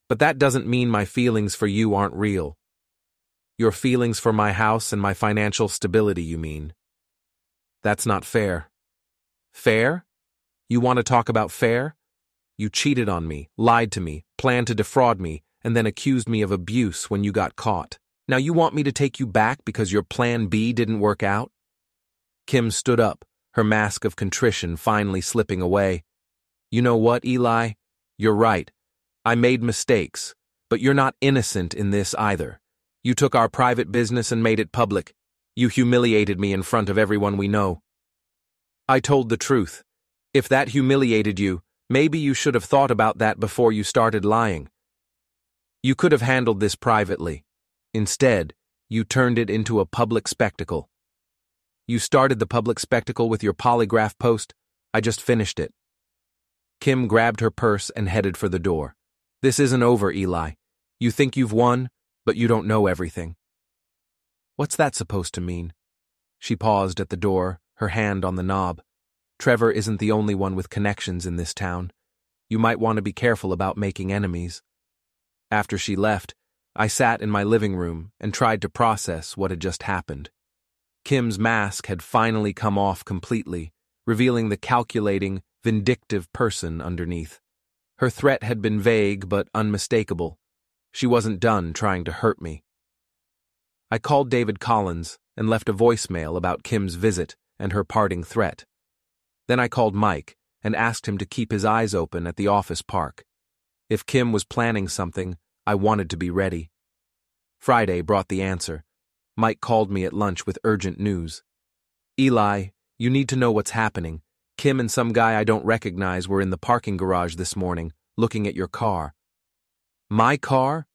But that doesn't mean my feelings for you aren't real. Your feelings for my house and my financial stability, you mean? That's not fair. Fair? You want to talk about fair? You cheated on me, lied to me, planned to defraud me, and then accused me of abuse when you got caught. Now you want me to take you back because your plan B didn't work out? Kim stood up, her mask of contrition finally slipping away. You know what, Eli? You're right. I made mistakes, but you're not innocent in this either. You took our private business and made it public. You humiliated me in front of everyone we know. I told the truth. If that humiliated you, maybe you should have thought about that before you started lying. You could have handled this privately. Instead, you turned it into a public spectacle. You started the public spectacle with your polygraph post. I just finished it. Kim grabbed her purse and headed for the door. This isn't over, Eli. You think you've won, but you don't know everything. What's that supposed to mean? She paused at the door, her hand on the knob. Trevor isn't the only one with connections in this town. You might want to be careful about making enemies. After she left, I sat in my living room and tried to process what had just happened. Kim's mask had finally come off completely, revealing the calculating, vindictive person underneath. Her threat had been vague but unmistakable. She wasn't done trying to hurt me. I called David Collins and left a voicemail about Kim's visit and her parting threat. Then I called Mike and asked him to keep his eyes open at the office park. If Kim was planning something, I wanted to be ready. Friday brought the answer. Mike called me at lunch with urgent news. "Eli, you need to know what's happening. Kim and some guy I don't recognize were in the parking garage this morning, looking at your car." "My car?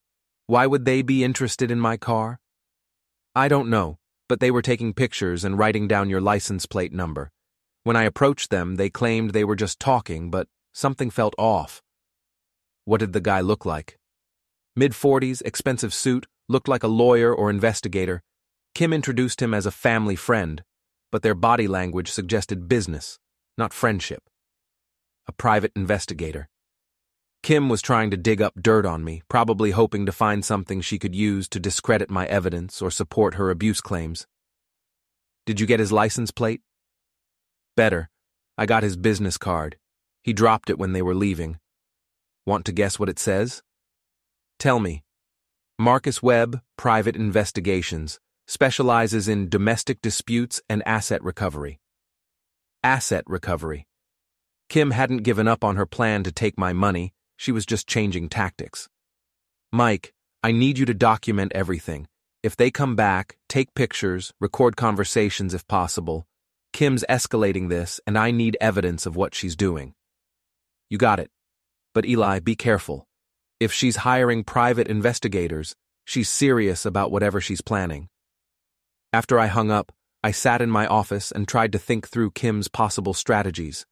Why would they be interested in my car?" "I don't know, but they were taking pictures and writing down your license plate number. When I approached them, they claimed they were just talking, but something felt off." "What did the guy look like?" "Mid-40s, expensive suit, looked like a lawyer or investigator. Kim introduced him as a family friend, but their body language suggested business, not friendship. A private investigator. Kim was trying to dig up dirt on me, probably hoping to find something she could use to discredit my evidence or support her abuse claims." "Did you get his license plate?" "Better. I got his business card. He dropped it when they were leaving." "Want to guess what it says?" "Tell me." "Marcus Webb, Private Investigations, specializes in domestic disputes and asset recovery." Asset recovery. Kim hadn't given up on her plan to take my money, she was just changing tactics. "Mike, I need you to document everything. If they come back, take pictures, record conversations if possible. Kim's escalating this, and I need evidence of what she's doing." "You got it. But Eli, be careful. If she's hiring private investigators, she's serious about whatever she's planning." After I hung up, I sat in my office and tried to think through Kim's possible strategies.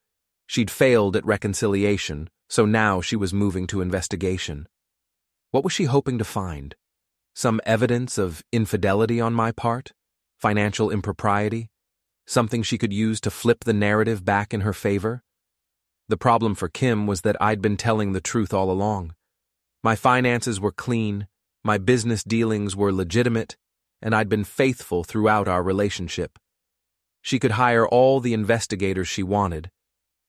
She'd failed at reconciliation, so now she was moving to investigation. What was she hoping to find? Some evidence of infidelity on my part? Financial impropriety? Something she could use to flip the narrative back in her favor? The problem for Kim was that I'd been telling the truth all along. My finances were clean, my business dealings were legitimate, and I'd been faithful throughout our relationship. She could hire all the investigators she wanted.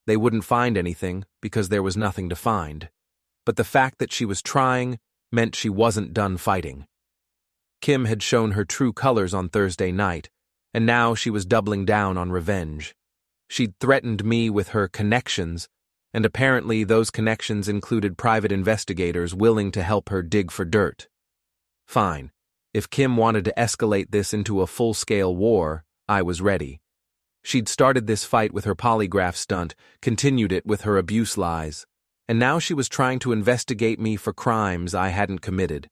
They wouldn't find anything because there was nothing to find. But the fact that she was trying meant she wasn't done fighting. Kim had shown her true colors on Thursday night, and now she was doubling down on revenge. She'd threatened me with her connections, and apparently those connections included private investigators willing to help her dig for dirt. Fine. If Kim wanted to escalate this into a full-scale war, I was ready. She'd started this fight with her polygraph stunt, continued it with her abuse lies, and now she was trying to investigate me for crimes I hadn't committed.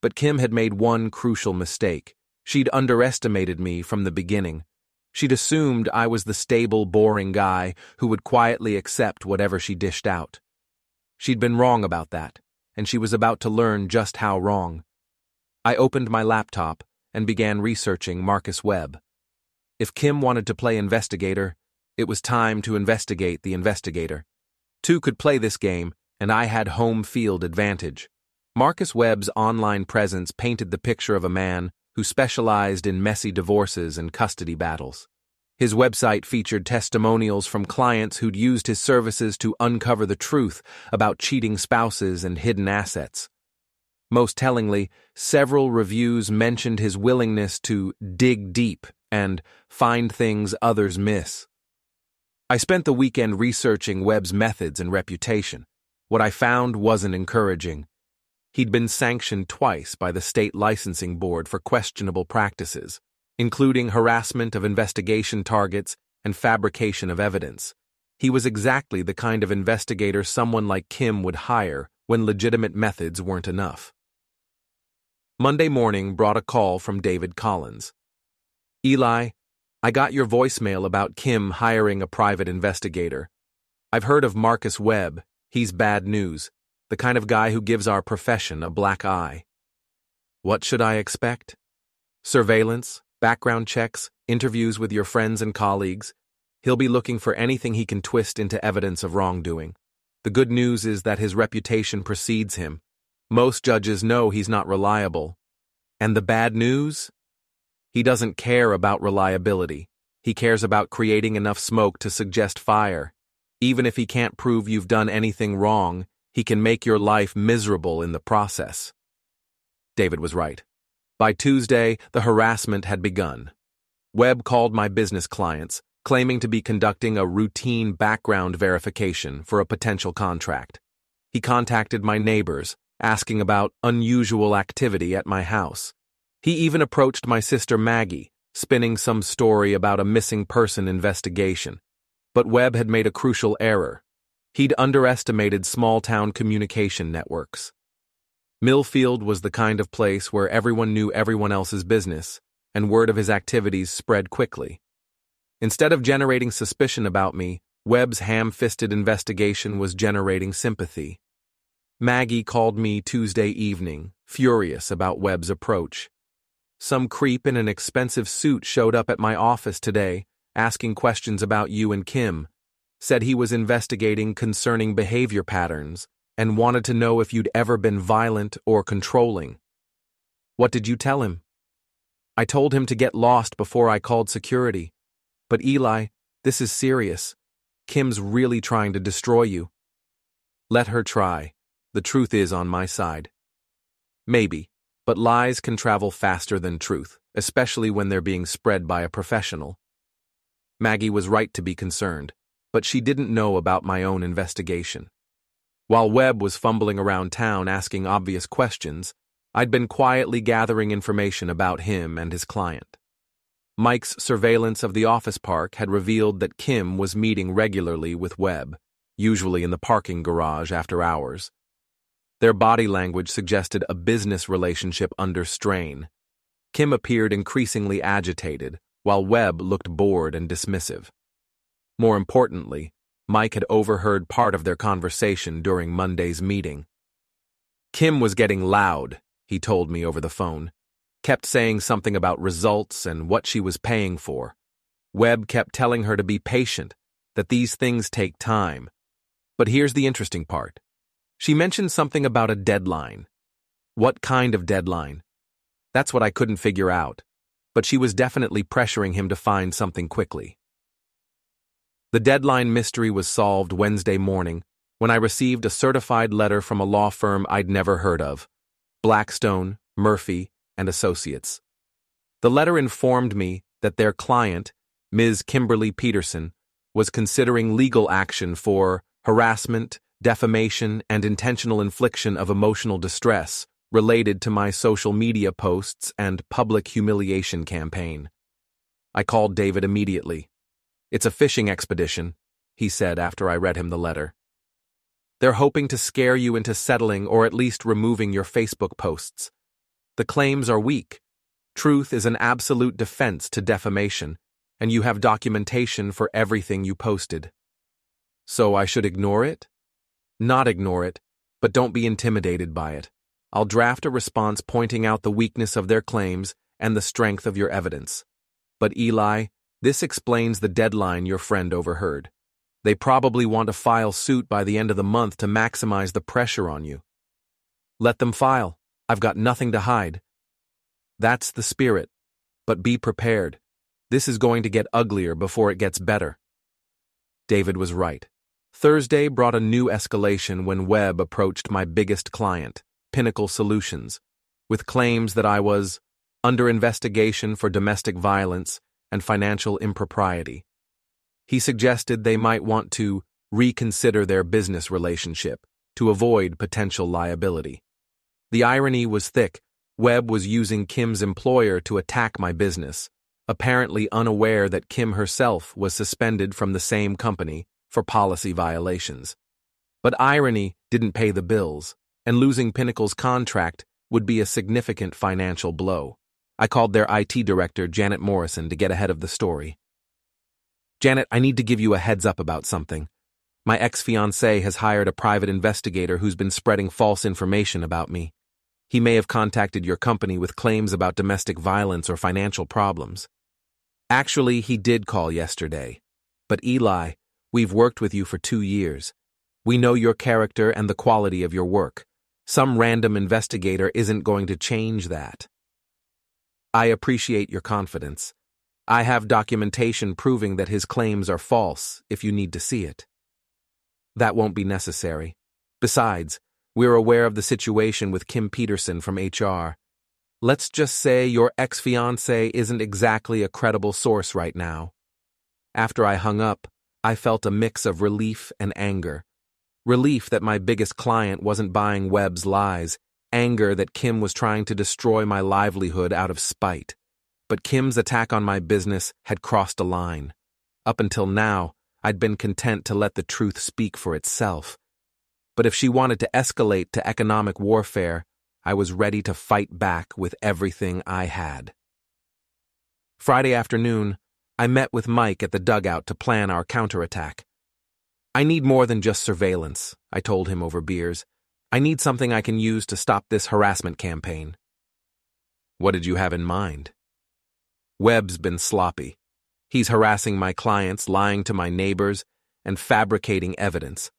But Kim had made one crucial mistake. She'd underestimated me from the beginning. She'd assumed I was the stable, boring guy who would quietly accept whatever she dished out. She'd been wrong about that, and she was about to learn just how wrong. I opened my laptop and began researching Marcus Webb. If Kim wanted to play investigator, it was time to investigate the investigator. Two could play this game, and I had home field advantage. Marcus Webb's online presence painted the picture of a man who specialized in messy divorces and custody battles. His website featured testimonials from clients who'd used his services to uncover the truth about cheating spouses and hidden assets. Most tellingly, several reviews mentioned his willingness to dig deep and find things others miss. I spent the weekend researching Webb's methods and reputation. What I found wasn't encouraging. He'd been sanctioned twice by the state licensing board for questionable practices, including harassment of investigation targets and fabrication of evidence. He was exactly the kind of investigator someone like Kim would hire when legitimate methods weren't enough. Monday morning brought a call from David Collins. "Eli, I got your voicemail about Kim hiring a private investigator. I've heard of Marcus Webb. He's bad news, the kind of guy who gives our profession a black eye." "What should I expect?" "Surveillance, background checks, interviews with your friends and colleagues. He'll be looking for anything he can twist into evidence of wrongdoing. The good news is that his reputation precedes him. Most judges know he's not reliable. And the bad news? He doesn't care about reliability. He cares about creating enough smoke to suggest fire. Even if he can't prove you've done anything wrong, he can make your life miserable in the process. David was right. By Tuesday, the harassment had begun. Webb called my business clients, claiming to be conducting a routine background verification for a potential contract. He contacted my neighbors, asking about unusual activity at my house. He even approached my sister Maggie, spinning some story about a missing person investigation. But Webb had made a crucial error. He'd underestimated small-town communication networks. Millfield was the kind of place where everyone knew everyone else's business, and word of his activities spread quickly. Instead of generating suspicion about me, Webb's ham-fisted investigation was generating sympathy. Maggie called me Tuesday evening, furious about Webb's approach. Some creep in an expensive suit showed up at my office today, asking questions about you and Kim, said he was investigating concerning behavior patterns, and wanted to know if you'd ever been violent or controlling. What did you tell him? I told him to get lost before I called security. But Eli, this is serious. Kim's really trying to destroy you. Let her try. The truth is on my side. Maybe, but lies can travel faster than truth, especially when they're being spread by a professional. Maggie was right to be concerned, but she didn't know about my own investigation. While Webb was fumbling around town asking obvious questions, I'd been quietly gathering information about him and his client. Mike's surveillance of the office park had revealed that Kim was meeting regularly with Webb, usually in the parking garage after hours. Their body language suggested a business relationship under strain. Kim appeared increasingly agitated, while Webb looked bored and dismissive. More importantly, Mike had overheard part of their conversation during Monday's meeting. Kim was getting loud, he told me over the phone. Kept saying something about results and what she was paying for. Webb kept telling her to be patient, that these things take time. But here's the interesting part. She mentioned something about a deadline. What kind of deadline? That's what I couldn't figure out, but she was definitely pressuring him to find something quickly. The deadline mystery was solved Wednesday morning when I received a certified letter from a law firm I'd never heard of, Blackstone, Murphy, and Associates. The letter informed me that their client, Ms. Kimberly Peterson, was considering legal action for harassment, defamation, and intentional infliction of emotional distress related to my social media posts and public humiliation campaign. I called David immediately. It's a fishing expedition, he said after I read him the letter. They're hoping to scare you into settling or at least removing your Facebook posts. The claims are weak. Truth is an absolute defense to defamation, and you have documentation for everything you posted. So I should ignore it? Not ignore it, but don't be intimidated by it. I'll draft a response pointing out the weakness of their claims and the strength of your evidence. But Eli, this explains the deadline your friend overheard. They probably want to file suit by the end of the month to maximize the pressure on you. Let them file. I've got nothing to hide. That's the spirit. But be prepared. This is going to get uglier before it gets better. David was right. Thursday brought a new escalation when Webb approached my biggest client, Pinnacle Solutions, with claims that I was under investigation for domestic violence and financial impropriety. He suggested they might want to reconsider their business relationship to avoid potential liability. The irony was thick. Webb was using Kim's employer to attack my business, apparently unaware that Kim herself was suspended from the same company for policy violations. But irony didn't pay the bills, and losing Pinnacle's contract would be a significant financial blow. I called their IT director, Janet Morrison, to get ahead of the story. Janet, I need to give you a heads up about something. My ex-fiancé has hired a private investigator who's been spreading false information about me. He may have contacted your company with claims about domestic violence or financial problems. Actually, he did call yesterday. But Eli, we've worked with you for 2 years. We know your character and the quality of your work. Some random investigator isn't going to change that. I appreciate your confidence. I have documentation proving that his claims are false if you need to see it. That won't be necessary. Besides, we're aware of the situation with Kim Peterson from HR. Let's just say your ex-fiancé isn't exactly a credible source right now. After I hung up, I felt a mix of relief and anger. Relief that my biggest client wasn't buying Webb's lies, anger that Kim was trying to destroy my livelihood out of spite. But Kim's attack on my business had crossed a line. Up until now, I'd been content to let the truth speak for itself. But if she wanted to escalate to economic warfare, I was ready to fight back with everything I had. Friday afternoon, I met with Mike at the dugout to plan our counterattack. I need more than just surveillance, I told him over beers. I need something I can use to stop this harassment campaign. What did you have in mind? Webb's been sloppy. He's harassing my clients, lying to my neighbors, and fabricating evidence.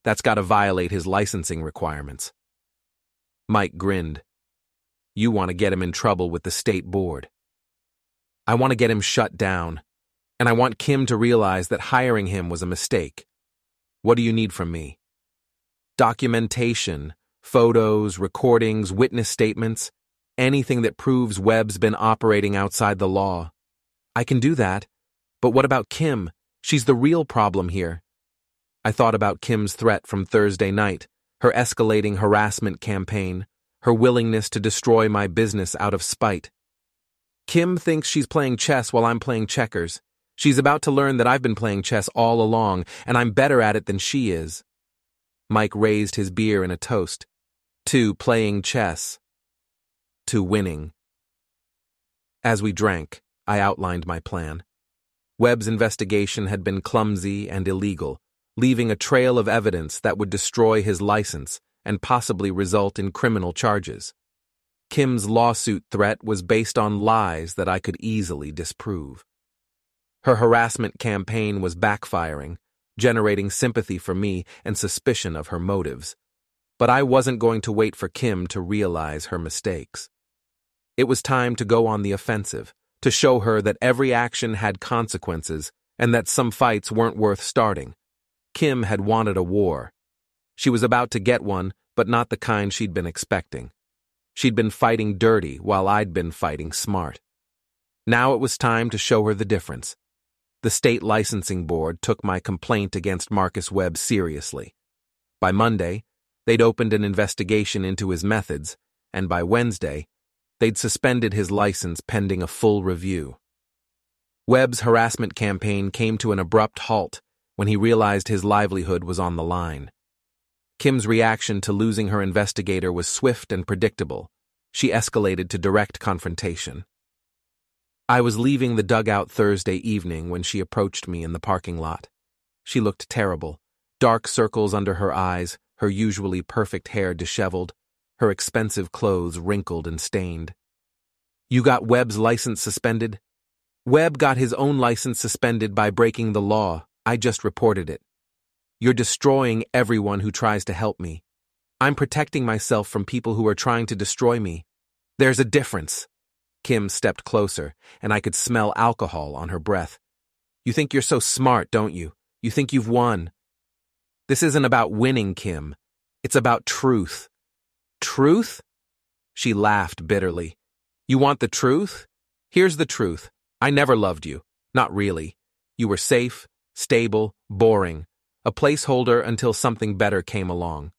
That's got to violate his licensing requirements. Mike grinned. You want to get him in trouble with the state board. I want to get him shut down, and I want Kim to realize that hiring him was a mistake. What do you need from me? Documentation, photos, recordings, witness statements, anything that proves Webb's been operating outside the law. I can do that, but what about Kim? She's the real problem here. I thought about Kim's threat from Thursday night, her escalating harassment campaign, her willingness to destroy my business out of spite. Kim thinks she's playing chess while I'm playing checkers. She's about to learn that I've been playing chess all along, and I'm better at it than she is. Mike raised his beer in a toast. To playing chess. To winning. As we drank, I outlined my plan. Webb's investigation had been clumsy and illegal, leaving a trail of evidence that would destroy his license and possibly result in criminal charges. Kim's lawsuit threat was based on lies that I could easily disprove. Her harassment campaign was backfiring, generating sympathy for me and suspicion of her motives. But I wasn't going to wait for Kim to realize her mistakes. It was time to go on the offensive, to show her that every action had consequences and that some fights weren't worth starting. Kim had wanted a war. She was about to get one, but not the kind she'd been expecting. She'd been fighting dirty while I'd been fighting smart. Now it was time to show her the difference. The state licensing board took my complaint against Marcus Webb seriously. By Monday, they'd opened an investigation into his methods, and by Wednesday, they'd suspended his license pending a full review. Webb's harassment campaign came to an abrupt halt when he realized his livelihood was on the line. Kim's reaction to losing her investigator was swift and predictable. She escalated to direct confrontation. I was leaving the dugout Thursday evening when she approached me in the parking lot. She looked terrible, dark circles under her eyes, her usually perfect hair disheveled, her expensive clothes wrinkled and stained. You got Webb's license suspended? Webb got his own license suspended by breaking the law. I just reported it. You're destroying everyone who tries to help me. I'm protecting myself from people who are trying to destroy me. There's a difference. Kim stepped closer, and I could smell alcohol on her breath. You think you're so smart, don't you? You think you've won. This isn't about winning, Kim. It's about truth. Truth? She laughed bitterly. You want the truth? Here's the truth. I never loved you. Not really. You were safe, stable, boring. A placeholder until something better came along.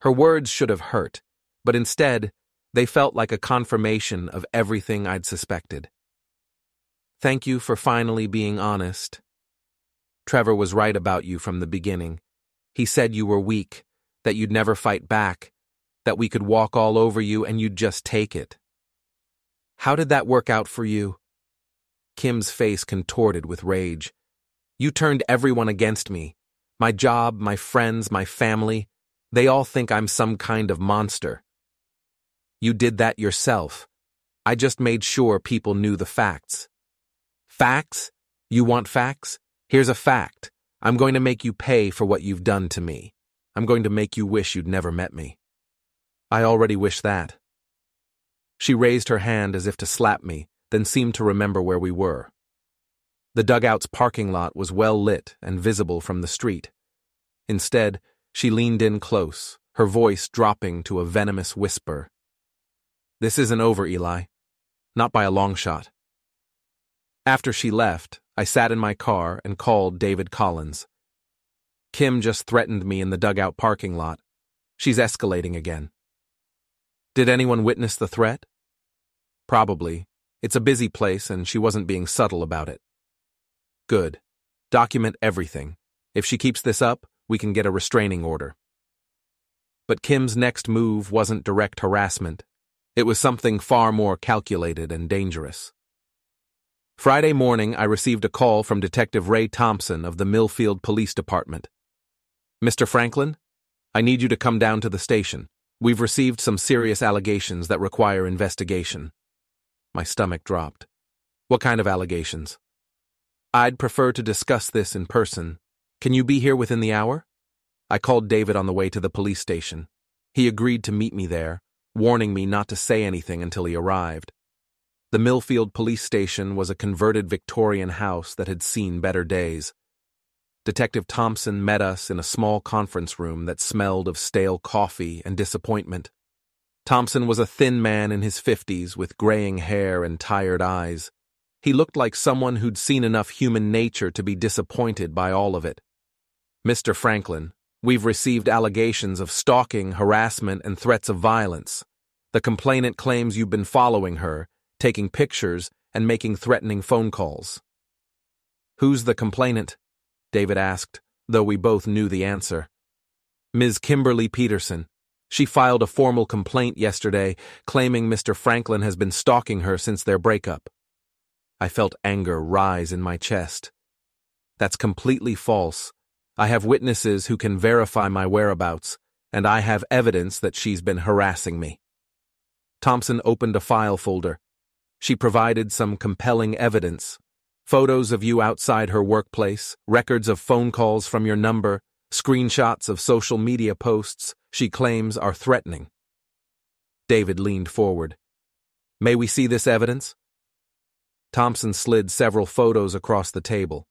Her words should have hurt, but instead, they felt like a confirmation of everything I'd suspected. Thank you for finally being honest. Trevor was right about you from the beginning. He said you were weak, that you'd never fight back, that we could walk all over you and you'd just take it. How did that work out for you? Kim's face contorted with rage. You turned everyone against me. My job, my friends, my family. They all think I'm some kind of monster. You did that yourself. I just made sure people knew the facts. Facts? You want facts? Here's a fact. I'm going to make you pay for what you've done to me. I'm going to make you wish you'd never met me. I already wish that. She raised her hand as if to slap me, then seemed to remember where we were. The dugout's parking lot was well lit and visible from the street. Instead, she leaned in close, her voice dropping to a venomous whisper. This isn't over, Eli. Not by a long shot. After she left, I sat in my car and called David Collins. Kim just threatened me in the dugout parking lot. She's escalating again. Did anyone witness the threat? Probably. It's a busy place and she wasn't being subtle about it. Good. Document everything. If she keeps this up, we can get a restraining order. But Kim's next move wasn't direct harassment. It was something far more calculated and dangerous. Friday morning, I received a call from Detective Ray Thompson of the Millfield Police Department. Mr. Franklin, I need you to come down to the station. We've received some serious allegations that require investigation. My stomach dropped. What kind of allegations? I'd prefer to discuss this in person. Can you be here within the hour? I called David on the way to the police station. He agreed to meet me there, warning me not to say anything until he arrived. The Millfield Police Station was a converted Victorian house that had seen better days. Detective Thompson met us in a small conference room that smelled of stale coffee and disappointment. Thompson was a thin man in his 50s with graying hair and tired eyes. He looked like someone who'd seen enough human nature to be disappointed by all of it. Mr. Franklin, we've received allegations of stalking, harassment, and threats of violence. The complainant claims you've been following her, taking pictures, and making threatening phone calls. Who's the complainant? David asked, though we both knew the answer. Ms. Kimberly Peterson. She filed a formal complaint yesterday, claiming Mr. Franklin has been stalking her since their breakup. I felt anger rise in my chest. That's completely false. I have witnesses who can verify my whereabouts, and I have evidence that she's been harassing me. Thompson opened a file folder. She provided some compelling evidence. Photos of you outside her workplace, records of phone calls from your number, screenshots of social media posts she claims are threatening. David leaned forward. May we see this evidence? Thompson slid several photos across the table.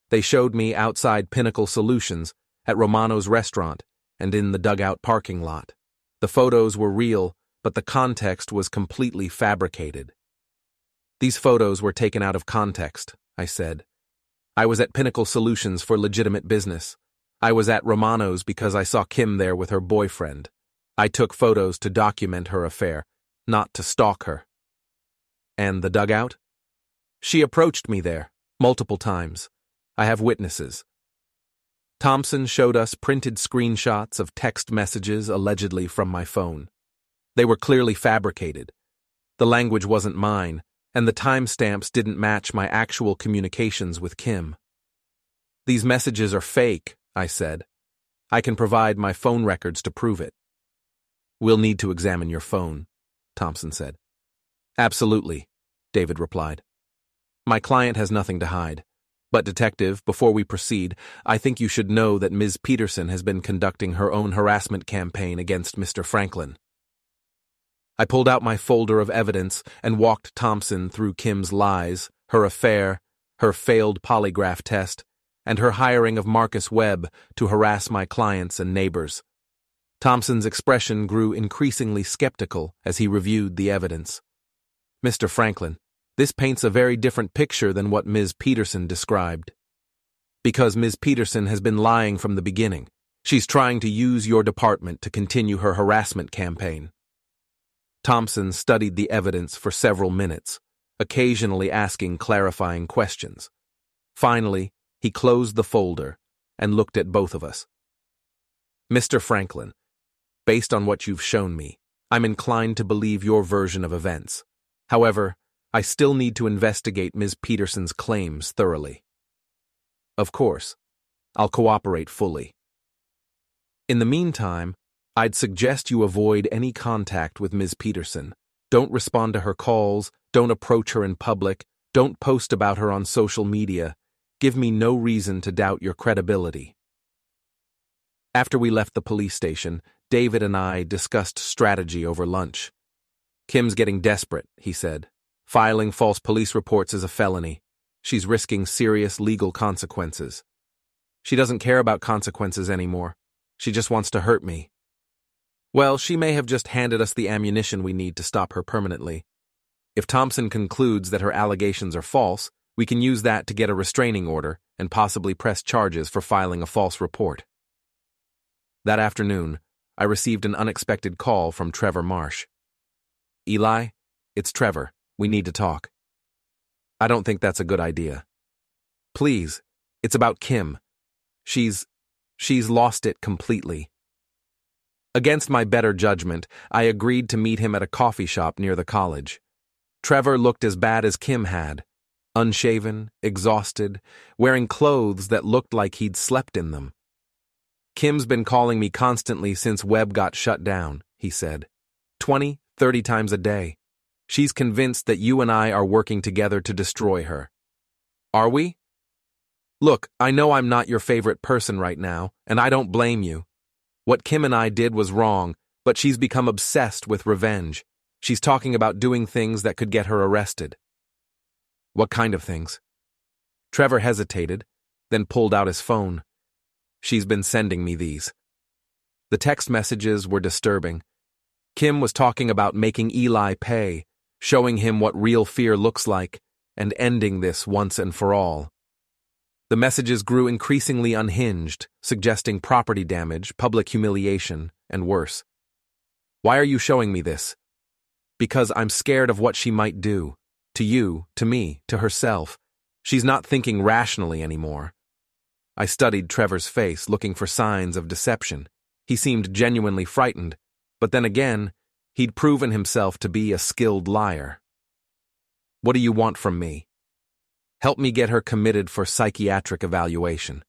They showed me outside Pinnacle Solutions, at Romano's restaurant, and in the dugout parking lot. The photos were real, but the context was completely fabricated. These photos were taken out of context, I said. I was at Pinnacle Solutions for legitimate business. I was at Romano's because I saw Kim there with her boyfriend. I took photos to document her affair, not to stalk her. And the dugout? She approached me there, multiple times. I have witnesses. Thompson showed us printed screenshots of text messages allegedly from my phone. They were clearly fabricated. The language wasn't mine, and the timestamps didn't match my actual communications with Kim. These messages are fake, I said. I can provide my phone records to prove it. We'll need to examine your phone, Thompson said. Absolutely, David replied. My client has nothing to hide. But, Detective, before we proceed, I think you should know that Ms. Peterson has been conducting her own harassment campaign against Mr. Franklin. I pulled out my folder of evidence and walked Thompson through Kim's lies, her affair, her failed polygraph test, and her hiring of Marcus Webb to harass my clients and neighbors. Thompson's expression grew increasingly skeptical as he reviewed the evidence. Mr. Franklin, this paints a very different picture than what Ms. Peterson described. Because Ms. Peterson has been lying from the beginning. She's trying to use your department to continue her harassment campaign. Thompson studied the evidence for several minutes, occasionally asking clarifying questions. Finally, he closed the folder and looked at both of us. Mr. Franklin, based on what you've shown me, I'm inclined to believe your version of events. However, I still need to investigate Ms. Peterson's claims thoroughly. Of course, I'll cooperate fully. In the meantime, I'd suggest you avoid any contact with Ms. Peterson. Don't respond to her calls, don't approach her in public, don't post about her on social media. Give me no reason to doubt your credibility. After we left the police station, David and I discussed strategy over lunch. Kim's getting desperate, he said. Filing false police reports is a felony. She's risking serious legal consequences. She doesn't care about consequences anymore. She just wants to hurt me. Well, she may have just handed us the ammunition we need to stop her permanently. If Thompson concludes that her allegations are false, we can use that to get a restraining order and possibly press charges for filing a false report. That afternoon, I received an unexpected call from Trevor Marsh. Eli, it's Trevor. We need to talk. I don't think that's a good idea. Please, it's about Kim. She's lost it completely. Against my better judgment, I agreed to meet him at a coffee shop near the college. Trevor looked as bad as Kim had. Unshaven, exhausted, wearing clothes that looked like he'd slept in them. Kim's been calling me constantly since Webb got shut down, he said. 20, 30 times a day. She's convinced that you and I are working together to destroy her. Are we? Look, I know I'm not your favorite person right now, and I don't blame you. What Kim and I did was wrong, but she's become obsessed with revenge. She's talking about doing things that could get her arrested. What kind of things? Trevor hesitated, then pulled out his phone. She's been sending me these. The text messages were disturbing. Kim was talking about making Eli pay, showing him what real fear looks like, and ending this once and for all. The messages grew increasingly unhinged, suggesting property damage, public humiliation, and worse. Why are you showing me this? Because I'm scared of what she might do. To you, to me, to herself. She's not thinking rationally anymore. I studied Trevor's face, looking for signs of deception. He seemed genuinely frightened, but then again, he'd proven himself to be a skilled liar. What do you want from me? Help me get her committed for psychiatric evaluation.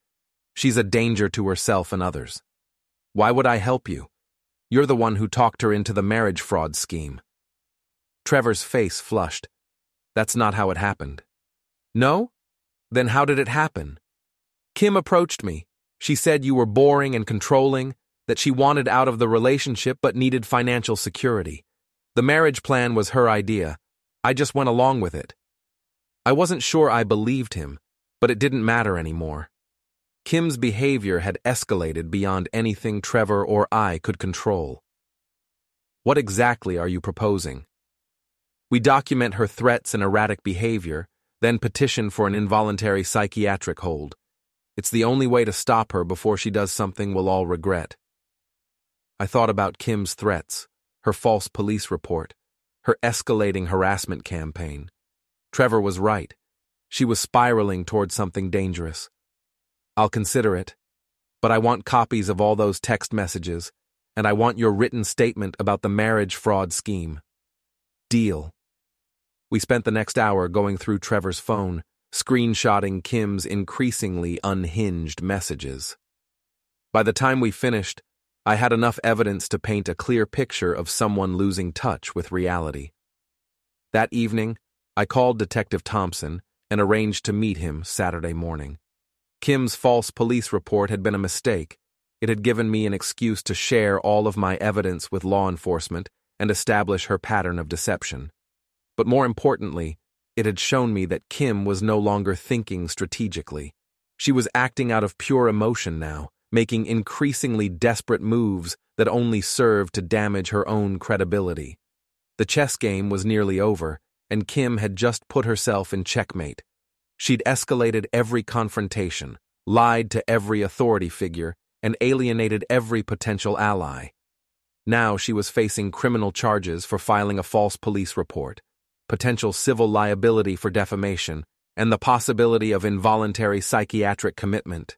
She's a danger to herself and others. Why would I help you? You're the one who talked her into the marriage fraud scheme. Trevor's face flushed. That's not how it happened. No? Then how did it happen? Kim approached me. She said you were boring and controlling, that she wanted out of the relationship but needed financial security. The marriage plan was her idea. I just went along with it. I wasn't sure I believed him, but it didn't matter anymore. Kim's behavior had escalated beyond anything Trevor or I could control. What exactly are you proposing? We document her threats and erratic behavior, then petition for an involuntary psychiatric hold. It's the only way to stop her before she does something we'll all regret. I thought about Kim's threats, her false police report, her escalating harassment campaign. Trevor was right. She was spiraling toward something dangerous. I'll consider it, but I want copies of all those text messages, and I want your written statement about the marriage fraud scheme. Deal. We spent the next hour going through Trevor's phone, screenshotting Kim's increasingly unhinged messages. By the time we finished, I had enough evidence to paint a clear picture of someone losing touch with reality. That evening, I called Detective Thompson and arranged to meet him Saturday morning. Kim's false police report had been a mistake. It had given me an excuse to share all of my evidence with law enforcement and establish her pattern of deception. But more importantly, it had shown me that Kim was no longer thinking strategically. She was acting out of pure emotion now, making increasingly desperate moves that only served to damage her own credibility. The chess game was nearly over, and Kim had just put herself in checkmate. She'd escalated every confrontation, lied to every authority figure, and alienated every potential ally. Now she was facing criminal charges for filing a false police report, potential civil liability for defamation, and the possibility of involuntary psychiatric commitment.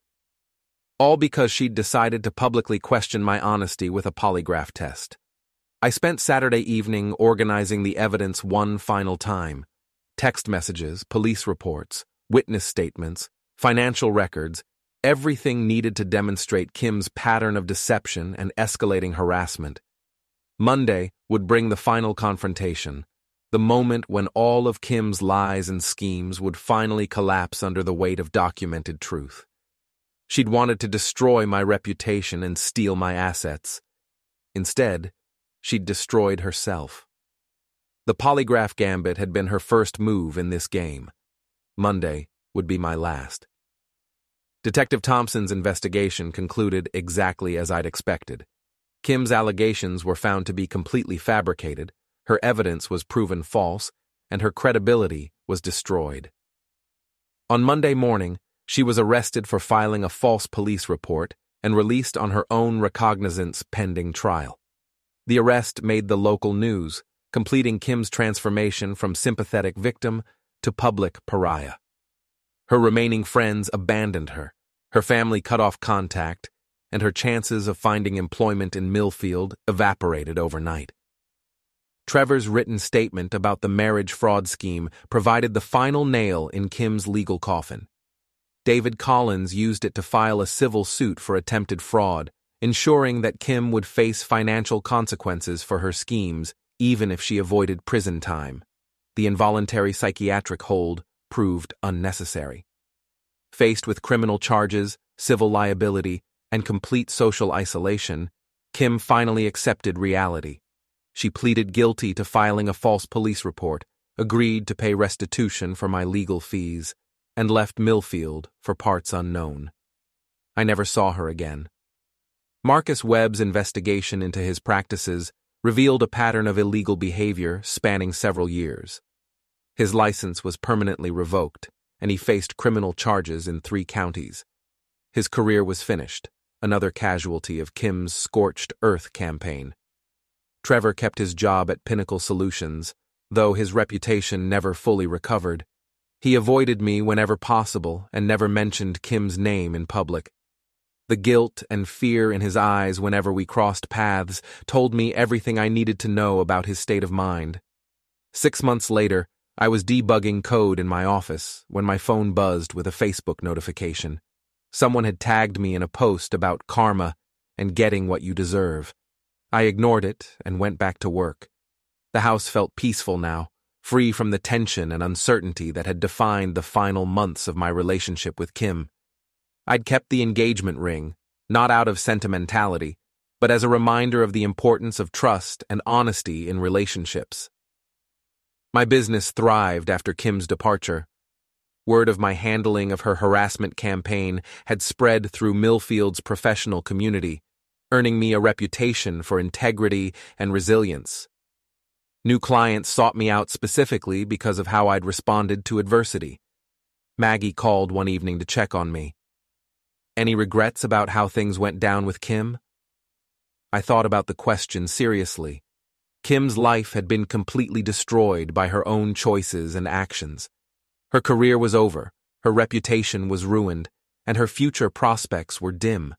All because she'd decided to publicly question my honesty with a polygraph test. I spent Saturday evening organizing the evidence one final time. Text messages, police reports, witness statements, financial records, everything needed to demonstrate Kim's pattern of deception and escalating harassment. Monday would bring the final confrontation, The moment when all of Kim's lies and schemes would finally collapse under the weight of documented truth. She'd wanted to destroy my reputation and steal my assets. Instead, she'd destroyed herself. The polygraph gambit had been her first move in this game. Monday would be my last. Detective Thompson's investigation concluded exactly as I'd expected. Kim's allegations were found to be completely fabricated, her evidence was proven false, and her credibility was destroyed. On Monday morning, she was arrested for filing a false police report and released on her own recognizance pending trial. The arrest made the local news, completing Kim's transformation from sympathetic victim to public pariah. Her remaining friends abandoned her, her family cut off contact, and her chances of finding employment in Millfield evaporated overnight. Trevor's written statement about the marriage fraud scheme provided the final nail in Kim's legal coffin. David Collins used it to file a civil suit for attempted fraud, ensuring that Kim would face financial consequences for her schemes even if she avoided prison time. The involuntary psychiatric hold proved unnecessary. Faced with criminal charges, civil liability, and complete social isolation, Kim finally accepted reality. She pleaded guilty to filing a false police report, agreed to pay restitution for my legal fees, and left Millfield for parts unknown. I never saw her again. Marcus Webb's investigation into his practices revealed a pattern of illegal behavior spanning several years. His license was permanently revoked, and he faced criminal charges in 3 counties. His career was finished, another casualty of Kim's scorched earth campaign. Trevor kept his job at Pinnacle Solutions, though his reputation never fully recovered. He avoided me whenever possible and never mentioned Kim's name in public. The guilt and fear in his eyes whenever we crossed paths told me everything I needed to know about his state of mind. 6 months later, I was debugging code in my office when my phone buzzed with a Facebook notification. Someone had tagged me in a post about karma and getting what you deserve. I ignored it and went back to work. The house felt peaceful now, free from the tension and uncertainty that had defined the final months of my relationship with Kim. I'd kept the engagement ring, not out of sentimentality, but as a reminder of the importance of trust and honesty in relationships. My business thrived after Kim's departure. Word of my handling of her harassment campaign had spread through Millfield's professional community, earning me a reputation for integrity and resilience. New clients sought me out specifically because of how I'd responded to adversity. Maggie called one evening to check on me. Any regrets about how things went down with Kim? I thought about the question seriously. Kim's life had been completely destroyed by her own choices and actions. Her career was over, her reputation was ruined, and her future prospects were dim.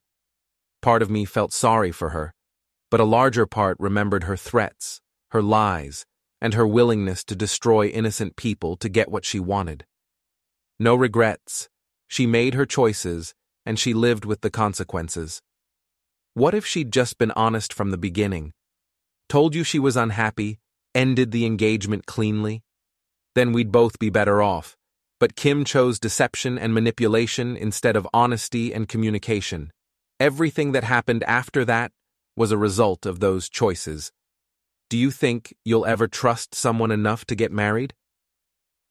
Part of me felt sorry for her, but a larger part remembered her threats, her lies, and her willingness to destroy innocent people to get what she wanted. No regrets. She made her choices, and she lived with the consequences. What if she'd just been honest from the beginning? Told you she was unhappy, ended the engagement cleanly? Then we'd both be better off. But Kim chose deception and manipulation instead of honesty and communication. Everything that happened after that was a result of those choices. Do you think you'll ever trust someone enough to get married?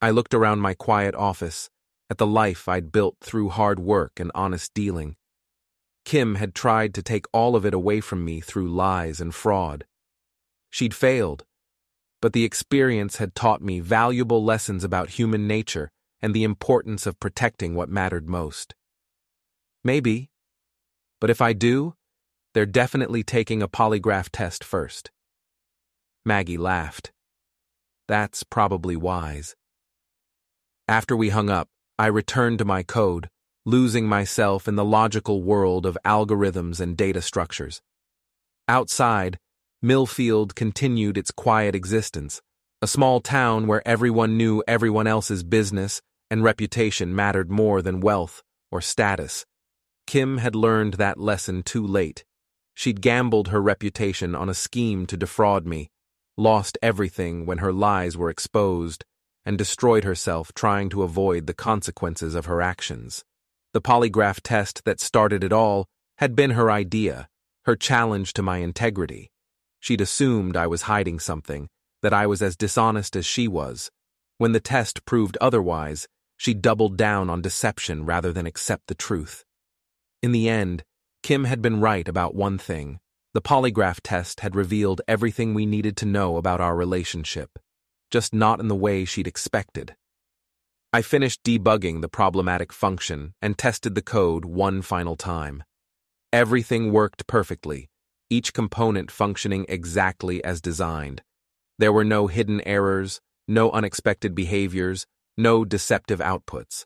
I looked around my quiet office, at the life I'd built through hard work and honest dealing. Kim had tried to take all of it away from me through lies and fraud. She'd failed, but the experience had taught me valuable lessons about human nature and the importance of protecting what mattered most. Maybe. But if I do, they're definitely taking a polygraph test first. Maggie laughed. That's probably wise. After we hung up, I returned to my code, losing myself in the logical world of algorithms and data structures. Outside, Millfield continued its quiet existence, a small town where everyone knew everyone else's business and reputation mattered more than wealth or status. Kim had learned that lesson too late. She'd gambled her reputation on a scheme to defraud me. lost everything when her lies were exposed, and destroyed herself trying to avoid the consequences of her actions. The polygraph test that started it all had been her idea, her challenge to my integrity. She'd assumed I was hiding something, that I was as dishonest as she was. When the test proved otherwise, she doubled down on deception rather than accept the truth. In the end, Kim had been right about one thing. The polygraph test had revealed everything we needed to know about our relationship, just not in the way she'd expected. I finished debugging the problematic function and tested the code one final time. Everything worked perfectly, each component functioning exactly as designed. There were no hidden errors, no unexpected behaviors, no deceptive outputs.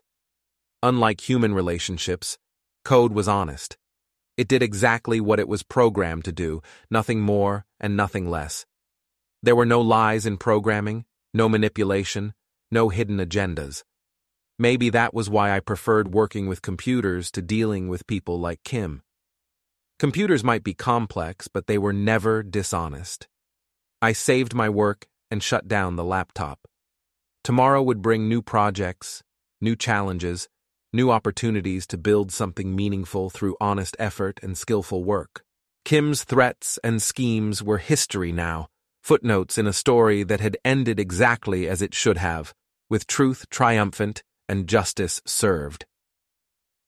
Unlike human relationships, code was honest. It did exactly what it was programmed to do, nothing more and nothing less. There were no lies in programming, no manipulation, no hidden agendas. Maybe that was why I preferred working with computers to dealing with people like Kim. Computers might be complex, but they were never dishonest. I saved my work and shut down the laptop. Tomorrow would bring new projects, new challenges, new opportunities to build something meaningful through honest effort and skillful work. Kim's threats and schemes were history now, footnotes in a story that had ended exactly as it should have, with truth triumphant and justice served.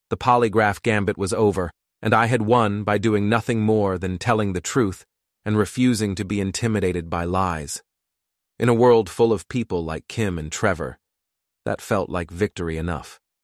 The polygraph gambit was over, and I had won by doing nothing more than telling the truth and refusing to be intimidated by lies. In a world full of people like Kim and Trevor, that felt like victory enough.